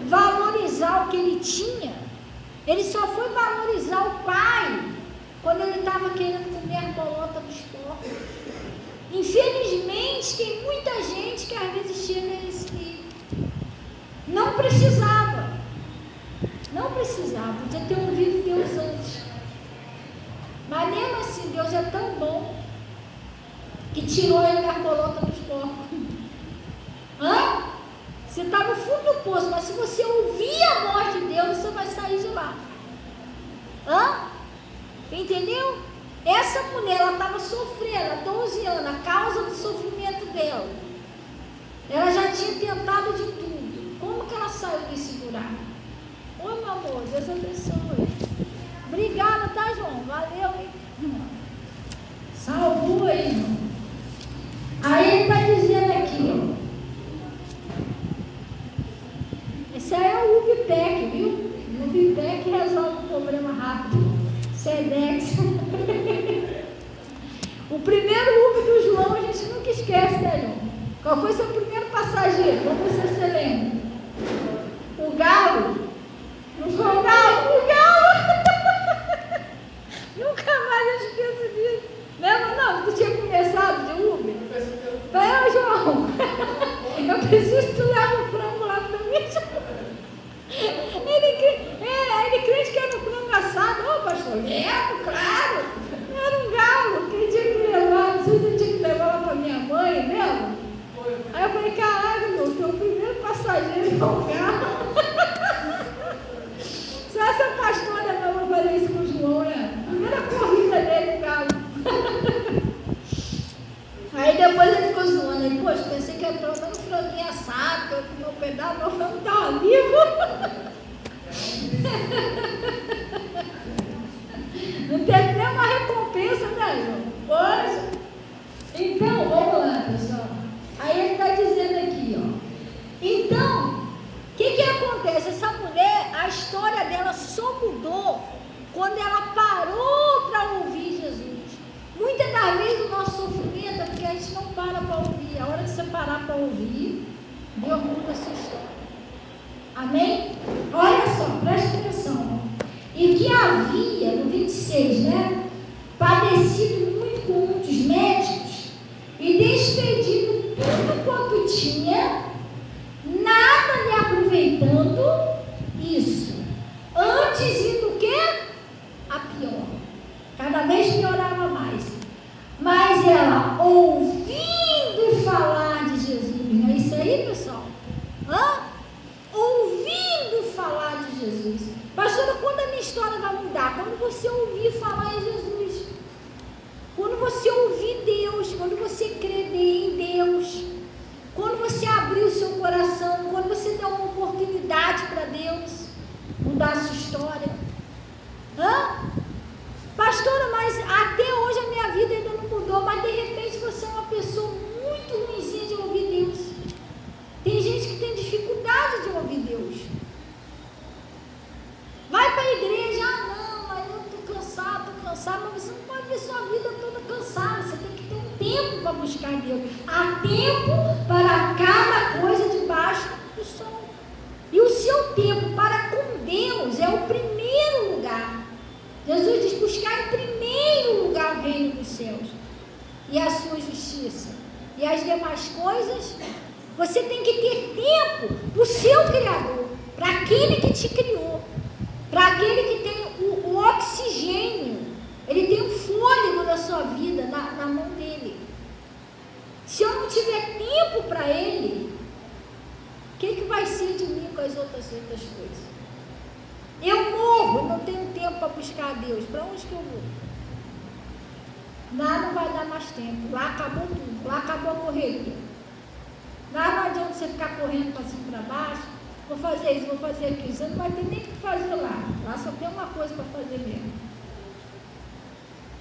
valorizar o que ele tinha. Ele só foi valorizar o pai quando ele estava querendo comer a bolota dos porcos. Infelizmente, tem muita gente que às vezes chega nesse nível. Não precisava. Não precisava. Podia ter ouvido Deus antes. Mas mesmo assim, Deus é tão bom que tirou ele da bolota dos porcos. Você está no fundo do poço, mas se você ouvir a voz de Deus, você vai sair de lá. Entendeu? Essa mulher, ela estava sofrendo há 12 anos, a causa do sofrimento dela. Ela já tinha tentado de tudo. Como que ela saiu desse buraco? Oi, meu amor, Deus abençoe. Obrigada, tá, João? Valeu, hein? Salvou aí, irmão. Aí ele está dizendo aqui, ó. Esse aí é o UBPEC, viu? O UBPEC resolve o problema rápido. Sedex. O primeiro Uber do João a gente nunca esquece, né, João? Qual foi seu primeiro passageiro? Vamos ver se você lembra. O Galo. Não foi o Galo? O Galo! Nunca mais eu esqueço disso. Lembra não? Tu tinha começado de Uber? Vai, João. Eu preciso que tu leve o frango lá para mim. Ele crente que era um frango assado. Ô, pastor, claro. Era um galo. Que tinha que levar. Não sei se eu tinha que levar lá para minha mãe, lembra? Aí eu falei, caraca, meu, teu primeiro passageiro é um galo. Só essa pastora não vai fazer isso com o João, né? Primeira corrida dele, o galo. Aí depois ele ficou zoando, ele, poxa, pensei que ia trocar um franguinho assado, que eu comi um pedaço, meu frango estava vivo. Não teve nenhuma recompensa, né, João? Poxa. Então, vamos lá, pessoal. Aí ele está dizendo aqui, ó. Então, o que acontece? Essa mulher, a história dela só mudou quando ela parou para ouvir Jesus. Muitas das vezes o nosso sofrimento é porque a gente não para ouvir. A hora que você parar para ouvir, Deus muda a sua história. Amém? Olha só, presta atenção. E que havia, no 26, né? Padecido muito com muitos médicos e despedido tudo quanto tinha, nada lhe aproveitando isso. Antes indo o quê? A pior. Cada vez piorava mais. Mas ela, ouvindo falar de Jesus, não é isso aí, pessoal? para cada coisa debaixo do sol. E o seu tempo para com Deus é o primeiro lugar. Jesus diz: buscar em primeiro lugar o reino dos céus e a sua justiça. E as demais coisas, você tem que ter tempo para o seu Criador, para aquele que te criou, para aquele que tem o oxigênio, ele tem o fôlego da sua vida na mão dele. Se eu não tiver tempo para ele, o que vai ser de mim com as outras coisas? Eu morro, não tenho tempo para buscar a Deus. Para onde que eu vou? Lá não vai dar mais tempo. Lá acabou tudo. Lá acabou a correria. Lá não adianta você ficar correndo para cima e para baixo. Vou fazer isso, vou fazer aquilo. Você não vai ter nem o que fazer lá. Lá só tem uma coisa para fazer mesmo.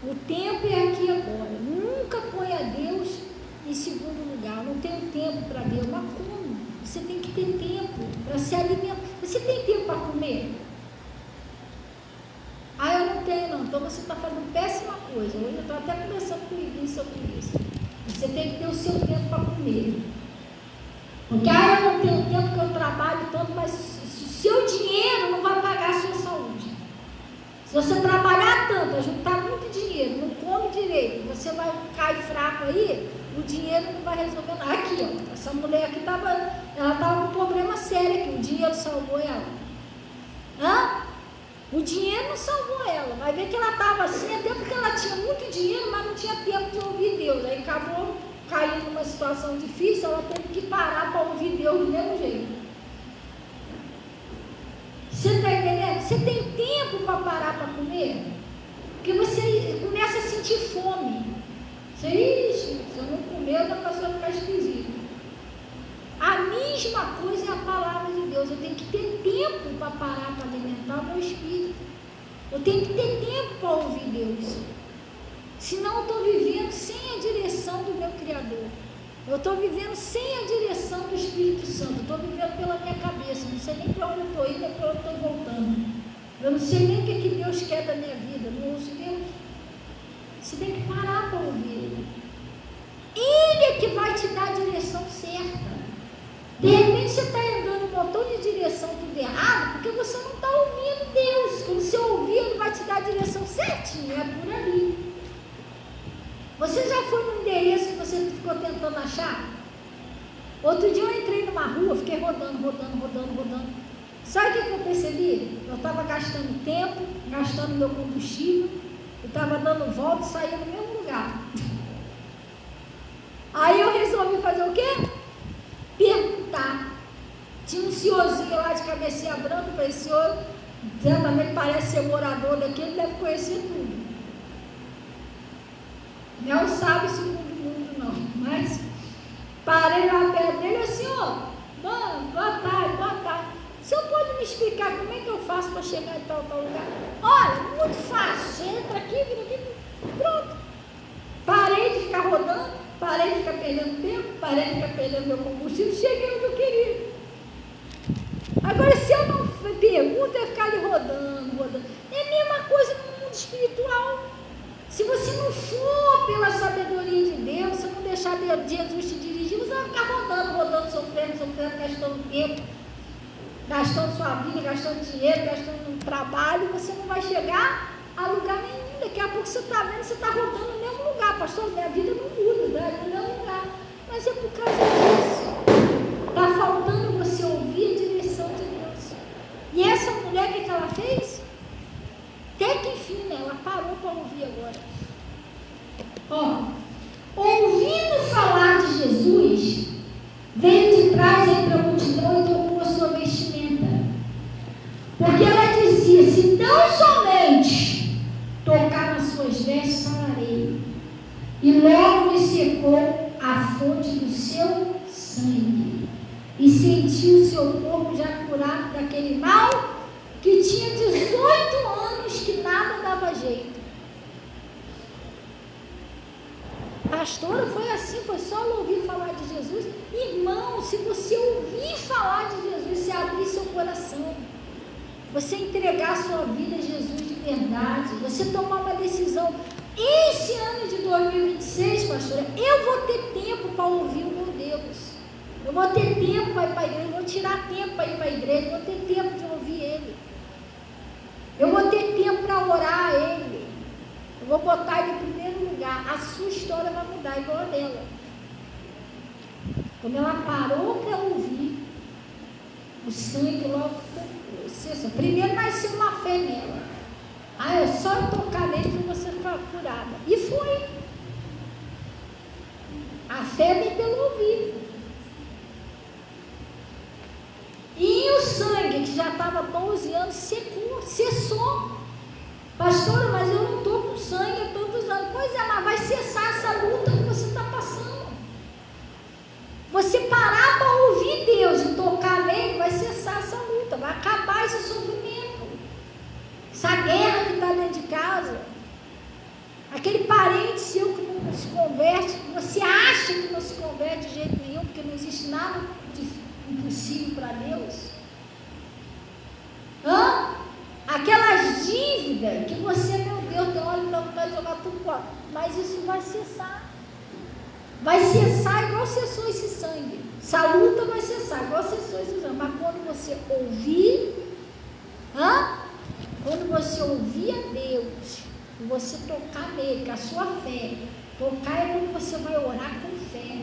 O tempo é aqui agora. Nunca ponha Deus em segundo lugar. Não tenho tempo para Deus. Mas como? Você tem que ter tempo para se alimentar. Você tem tempo para comer? Ah, eu não tenho não. Então você está fazendo péssima coisa. Hoje eu estou até conversando com o Igor sobre isso. Você tem que ter o seu tempo para comer. Porque eu não tenho tempo porque eu trabalho tanto, mas o seu dinheiro não vai pagar a sua saúde. Se você trabalhar tanto, juntar muito dinheiro, não come direito, você vai cair fraco aí, o dinheiro não vai resolver nada. Aqui, ó, essa mulher aqui ela estava com um problema sério aqui, o dinheiro salvou ela. O dinheiro não salvou ela, vai ver que ela estava assim, até porque ela tinha muito dinheiro, mas não tinha tempo de ouvir Deus. Aí acabou caindo numa situação difícil, ela teve que parar para ouvir Deus do mesmo jeito. Você está entendendo? Você tem tempo para parar para comer? Porque você começa a sentir fome. Se eu não comer, a pessoa vai ficar esquisita. A mesma coisa é a palavra de Deus. Eu tenho que ter tempo para parar para alimentar o meu espírito. Eu tenho que ter tempo para ouvir Deus. Senão eu estou vivendo sem a direção do meu Criador. Eu estou vivendo sem a direção do Espírito Santo. Eu estou vivendo pela minha cabeça. Não sei nem para onde eu estou indo, nem para onde eu estou voltando. Eu não sei nem o que Deus quer da minha vida. Não ouço Deus. Você tem que parar para ouvir Ele. Ele é que vai te dar a direção certa. De repente você está andando um montão de direção tudo errado, porque você não está ouvindo Deus. Quando você ouvir, Ele vai te dar a direção certinha. É por ali. Você já foi num endereço que você ficou tentando achar? Outro dia eu entrei numa rua, fiquei rodando. Sabe o que eu percebi? Eu estava gastando tempo, gastando meu combustível, eu estava dando volta e saía no mesmo lugar. Aí eu resolvi fazer o quê? Perguntar. Tinha um senhorzinho lá de cabecinha branca, eu falei: senhor, certamente parece ser morador daqui, ele deve conhecer tudo. Não sabe segundo o mundo não, mas parei lá perto dele assim: ó, mano, boa tarde. O senhor pode me explicar como é que eu faço para chegar em tal lugar? Olha, muito fácil, você entra aqui, vira aqui, pronto. Parei de ficar rodando, parei de ficar perdendo tempo, parei de ficar perdendo meu combustível, cheguei onde eu queria. Agora, se eu não pergunto, eu ficar ali rodando. É a mesma coisa no mundo espiritual. Se você não for pela sabedoria de Deus, se não deixar Jesus te dirigir, você vai ficar rodando, sofrendo, gastando tempo, gastando sua vida, gastando dinheiro, gastando trabalho, você não vai chegar a lugar nenhum. Daqui a pouco você está vendo, você está rodando no mesmo lugar. Pastor, minha vida não muda, né? No mesmo lugar. Mas é por causa disso. Está faltando você ouvir a direção de Deus. E essa mulher, o que ela fez? Até que enfim, né? Ela parou para ouvir agora. Ouvindo falar de Jesus, veio de trás entre a multidão e tocou a sua vestimenta. Porque ela dizia: se tão somente tocar nas suas vestes, sararei. E logo lhe secou a fonte do seu sangue. E sentiu seu corpo já curado daquele mal que tinha 18 anos que nada dava jeito. Pastora, foi assim, foi só ouvir falar de Jesus? Irmão, se você ouvir falar de Jesus, se abrir seu coração, você entregar sua vida a Jesus de verdade, você tomar uma decisão, esse ano de 2026, pastora, eu vou ter tempo para ouvir o meu Deus. Eu vou ter tempo para ir para a igreja, eu vou tirar tempo para ir para a igreja, eu vou ter tempo de ouvir Ele. Eu vou ter tempo para orar a Ele. Eu vou botar Ele em primeiro lugar. A sua história vai mudar igual a dela. Quando ela parou para ouvir, o sangue logo cessou. Primeiro nasceu uma fé nela. É só eu tocar nele que você ficar curada. E foi. A fé vem pelo ouvido. E o sangue, que já estava 12 anos, secou, cessou. Pastora, mas eu não estou com sangue há tantos anos. Pois é, mas vai cessar essa luta que você está passando. Você parar para ouvir Deus e tocar nele, vai cessar essa luta, vai acabar esse sofrimento. Essa guerra que está dentro de casa. Aquele parente seu que não se converte, que você acha que não se converte de jeito nenhum, porque não existe nada de impossível para Deus. Aquelas dívidas que você, meu Deus, tem olho para vontade de jogar tudo fora. Mas isso vai cessar. Vai cessar igual cessou esse sangue. Essa luta vai cessar igual cessou esse sangue. Mas quando você ouvir, quando você ouvir a Deus, e você tocar nele, com a sua fé, tocar é quando você vai orar com fé.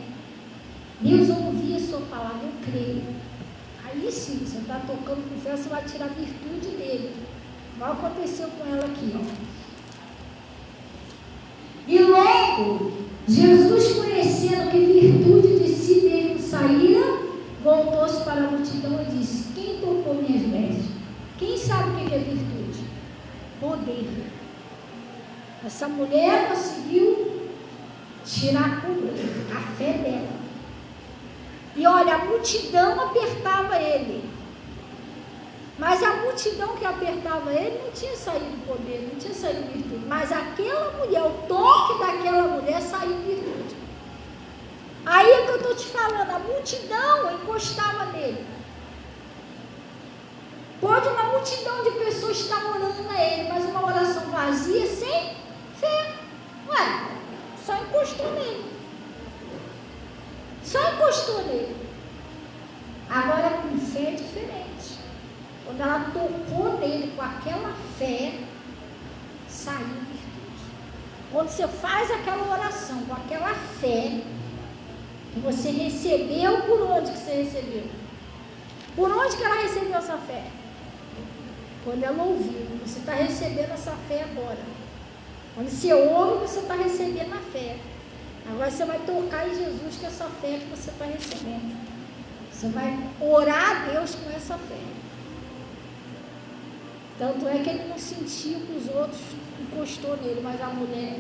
Deus, eu ouvi a sua palavra, eu creio. Aí sim, você está tocando com fé, você vai tirar a virtude dele. Igual aconteceu com ela aqui, E logo, Jesus, conhecendo que virtude de si mesmo saíra, voltou-se para a multidão e disse: quem tocou minhas vestes? Quem sabe o que é virtude? Poder. Essa mulher conseguiu tirar poder, a fé dela. E olha, a multidão apertava ele. Mas a multidão que apertava ele não tinha saído poder, não tinha saído virtude. Mas aquela mulher, o toque daquela mulher saiu virtude. Aí é que eu estou te falando, a multidão encostava nele. Pode uma multidão de pessoas estar orando a ele, mas uma oração vazia, sem fé. Só encostou nele. Só encostou nele. Agora com fé é diferente. Quando ela tocou nele com aquela fé, saiu virtude. Quando você faz aquela oração com aquela fé, que você recebeu, por onde que você recebeu? Por onde que ela recebeu essa fé? Quando ela ouviu. Você está recebendo essa fé agora. Quando você ouve, você está recebendo a fé. Agora você vai tocar em Jesus com essa fé que você está recebendo. Você vai orar a Deus com essa fé. Tanto é que ele não sentiu que os outros encostou nele, mas a mulher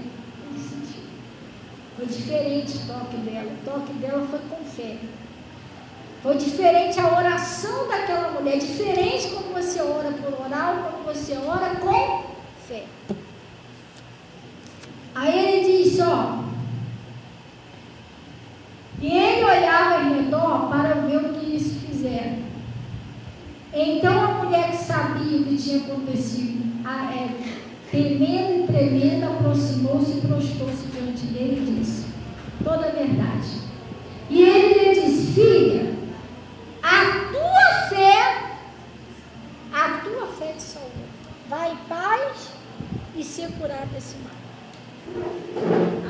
não sentiu. Foi diferente o toque dela. O toque dela foi com fé. Foi diferente a oração daquela mulher. Diferente como você ora por orar ou como você ora com fé. Aí ele disse, e ele olhava em redor para ver o que eles fizeram. Então a mulher que sabia o que tinha acontecido, temendo e tremendo, aproximou-se e prostrou-se diante dele e disse toda a verdade. E ele lhe disse: filha, a tua fé te salvou. Vai em paz e ser curado desse mal.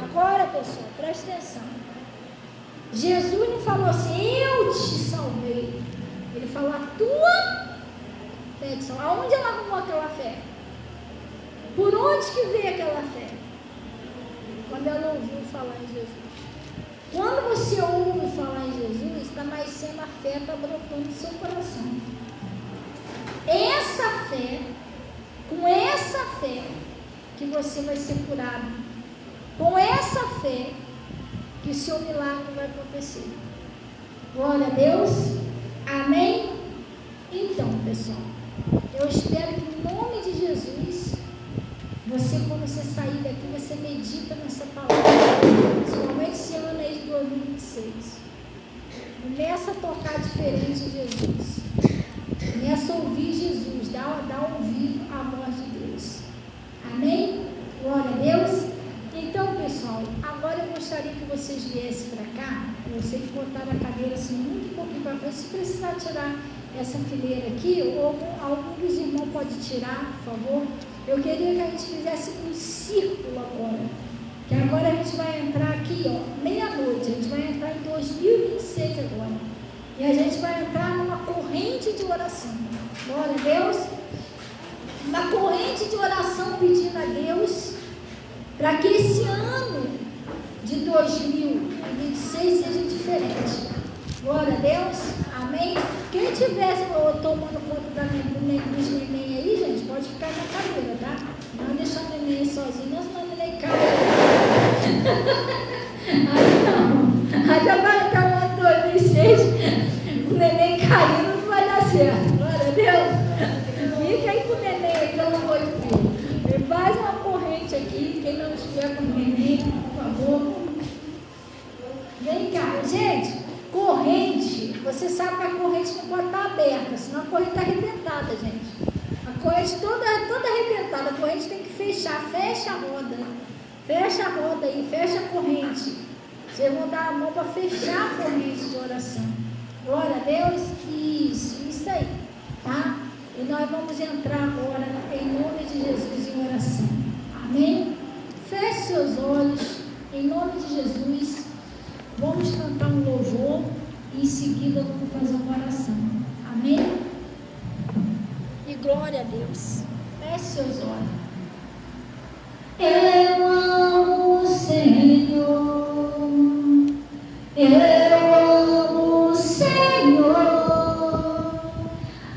Agora, pessoal, presta atenção. Jesus não falou assim: eu te salvei. Ele falou: a tua fé te salvou. Aonde ela arrumou aquela fé? Por onde que veio aquela fé? Quando ela ouviu falar em Jesus. Quando você ouve falar em Jesus, está nascendo a fé, está brotando no seu coração. Essa fé, com essa fé, que você vai ser curado. Com essa fé, que o seu milagre vai acontecer. Glória a Deus. Amém? Então, pessoal, eu espero que em nome de Jesus, você, quando você sair daqui, você medita nessa palavra, principalmente esse ano aí de 2026. Começa a tocar diferente em Jesus. Começa a ouvir Jesus, dá ouvido à voz de Deus. Amém? Glória a Deus. Então, pessoal, agora eu gostaria gostaria que vocês viessem para cá. Eu sei que botaram a cadeira assim muito pouquinho para frente. Se precisar tirar essa fileira aqui, ou algum dos irmãos pode tirar, por favor. Eu queria que a gente fizesse um círculo agora. Que agora a gente vai entrar aqui, ó, meia-noite. A gente vai entrar em 2026 agora. E a gente vai entrar numa corrente de oração. Glória a Deus. Uma corrente de oração pedindo a Deus para que esse ano de 2026 seja diferente. Glória a Deus. Amém. Quem estiver tomando conta dos neném aí, gente, pode ficar na cadeira, tá? Não deixar o neném sozinho, senão o neném cai. Aí não. Aí já vai estar no ano 2006, o neném caindo não vai dar certo. Glória a Deus. Fica aí com o neném aí, pelo amor de Deus. E faz uma corrente aqui, quem não estiver com o neném, por favor. Vem cá, gente. Corrente, você sabe que a corrente não pode estar aberta, senão a corrente está arrebentada, gente. A corrente toda arrebentada, a corrente tem que fechar, fecha a roda aí, fecha a corrente. Vocês vão dar a mão para fechar a corrente de oração. Glória a Deus, isso aí, tá? E nós vamos entrar agora, em nome de Jesus, em oração. Amém? Feche seus olhos, em nome de Jesus. Vamos cantar um louvor e em seguida vamos fazer uma oração. Amém? E glória a Deus. Feche seus olhos. Eu amo o Senhor. Eu amo o Senhor.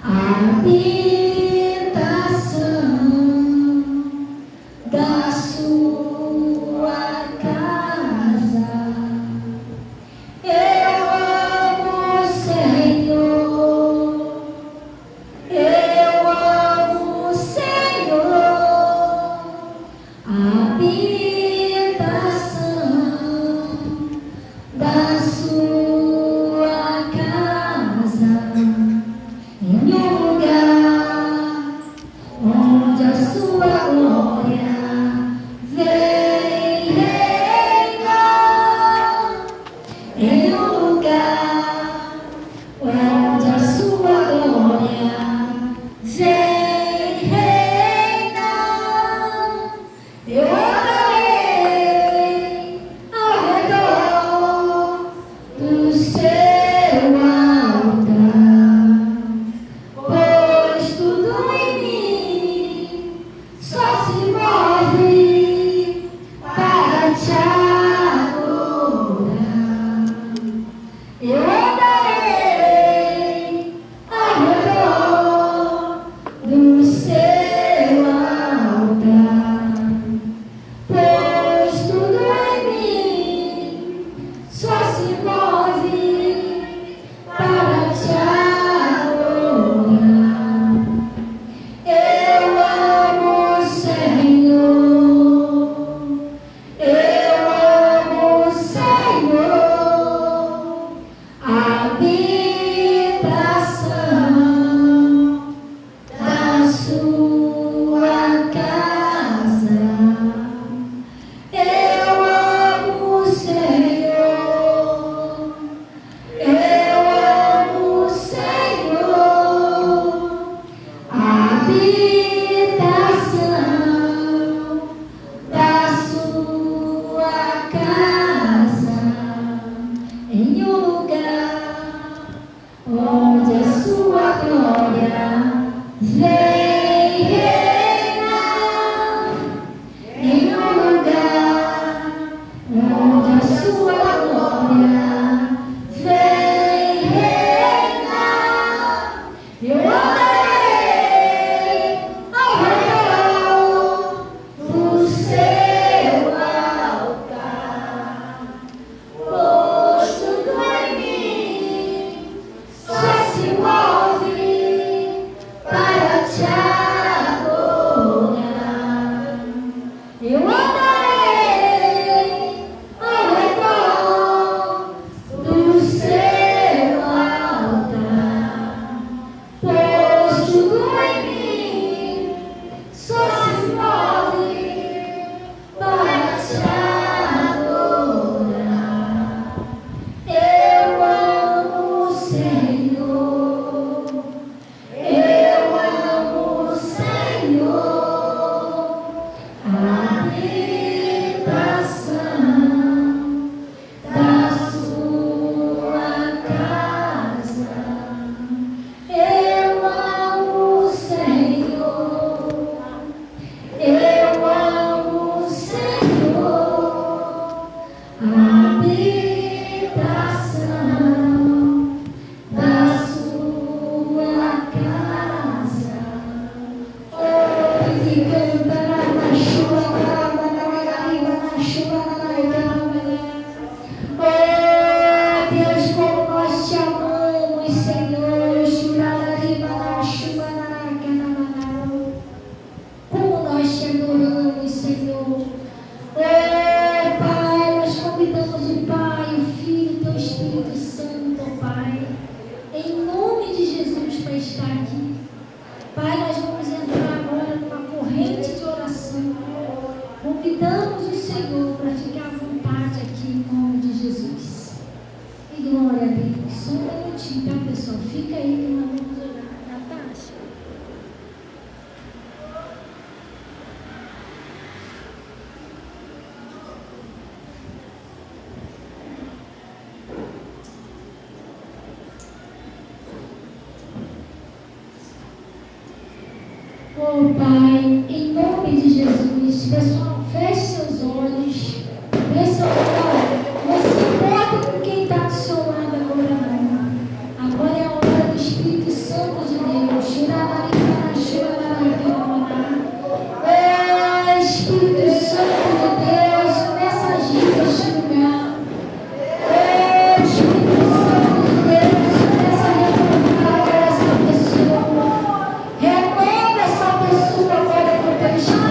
Habitação da sua casa. Eu amo o Senhor, eu amo o Senhor, habitação da sua casa, em um lugar onde a sua glória vem reinar. Em um lugar onde a sua glória vem reinar, eu andarei ao redor do seu altar, pois tudo em mim só se move para te adorar. Eu andarei ao redor do seu altar, pois tudo em mim só se move para te adorar. Eu amo o Senhor, eu amo o Senhor, habitação da sua casa. Eu amo o Senhor, eu amo o Senhor, habitação da sua casa, em um lugar onde a sua glória vem reinar. Em um lugar onde a sua glória vem reinar, eu andarei ao redor do seu altar, pois tudo em mim só se move para te está aqui. Pai, nós vamos entrar agora numa corrente de oração. Convidamos o Senhor para ficar à vontade aqui em nome de Jesus. E glória a Deus. Só um minutinho, tá, pessoal? Fica aí que nós vamos orar. Natasha. Oh, Pai, em nome de Jesus, pessoal, feche seus olhos, feche seus olhos, não se importa com quem está do seu lado agora, não. Agora é a hora do Espírito Santo de Deus. Espírito Santo de Deus, começa a agir neste lugar. Espírito Santo de Deus, começa a renovar essa pessoa. Renova essa pessoa agora com o teu Espírito.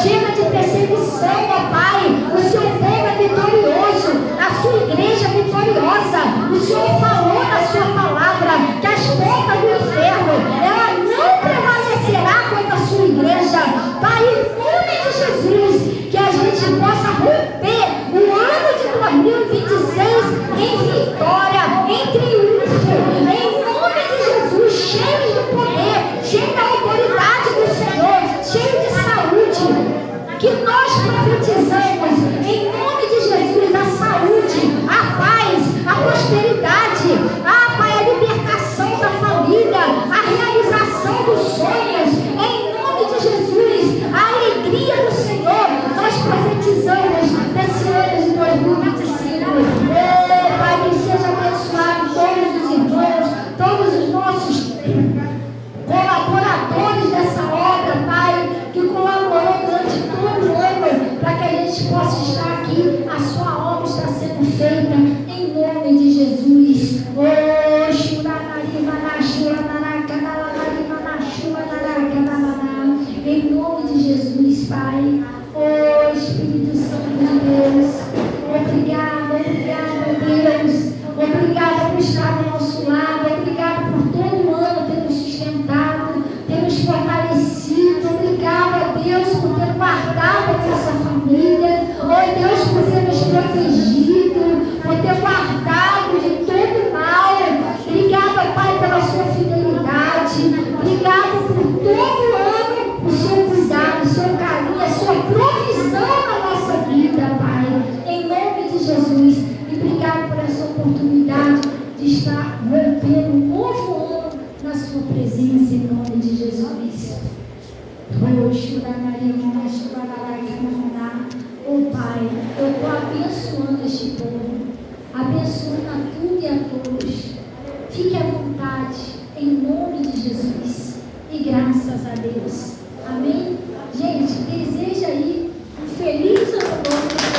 chega de perseguição, ó Pai. O seu povo é vitorioso, a sua igreja é vitoriosa. O Senhor falou na sua palavra que as portas do inferno, ela não prevalecerá contra a sua igreja. Pai, em nome de Jesus, que a gente possa romper o ano de 2026 em vitória, em triunfo, em nome de Jesus, cheio de poder, cheio da autoridade do Senhor, cheio de saúde, que nós profetizamos em nome de Jesus a saúde, a paz, a prosperidade, Pai, a libertação da família, a realização dos sonhos, em nome de Jesus, a alegria do Senhor. Nós profetizamos nesse ano de 2025. Pai, que seja abençoado todos os irmãos, todos os nossos colaboradores dessa obra, Pai, que colaborou durante todo o ano para que a gente possa estar aqui. A sua obra está sendo feita em nome de Jesus. Em nome de Jesus, Pai. Espírito Santo de Deus, obrigada, Deus. Obrigada por estar do nosso lado. Obrigada por todo o ano ter nos sustentado, ter nos fortalecido. Obrigada, Deus, por ter guardado a nossa família. Deus, por ter nos protegido, por ter guardado de todo mal. Obrigada, Pai, pela sua fidelidade. Obrigada por todo o ano, o seu cuidado, o seu carinho, a sua provisão na nossa vida, Pai. Em nome de Jesus. E obrigada por essa oportunidade de estar rompendo um novo ano na sua presença, em nome de Jesus. Pai, eu estou abençoando este povo, abençoando a tudo e a todos. Fique à vontade, em nome de Jesus. E graças a Deus. Amém? Gente, deseja aí um feliz ano novo para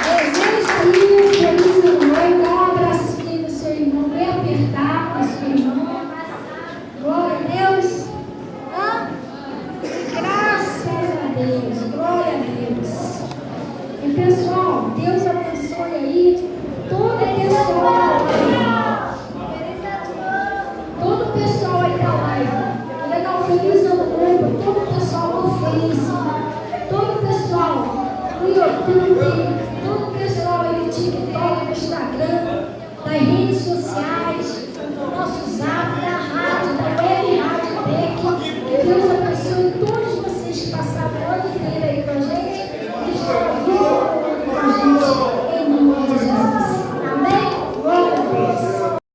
Deseja aí um feliz ano novo. Dá um abracinho no seu irmão, bem apertado no seu irmão. Glória a Deus. Graças a Deus. Glória a Deus. E pessoal, Deus abençoe aí todo o pessoal. Todo o pessoal aí da live. Legal, feliz ano novo. Todo o pessoal do Face. Todo o pessoal do YouTube. Todo o pessoal aí do TikTok, do Instagram, das redes sociais.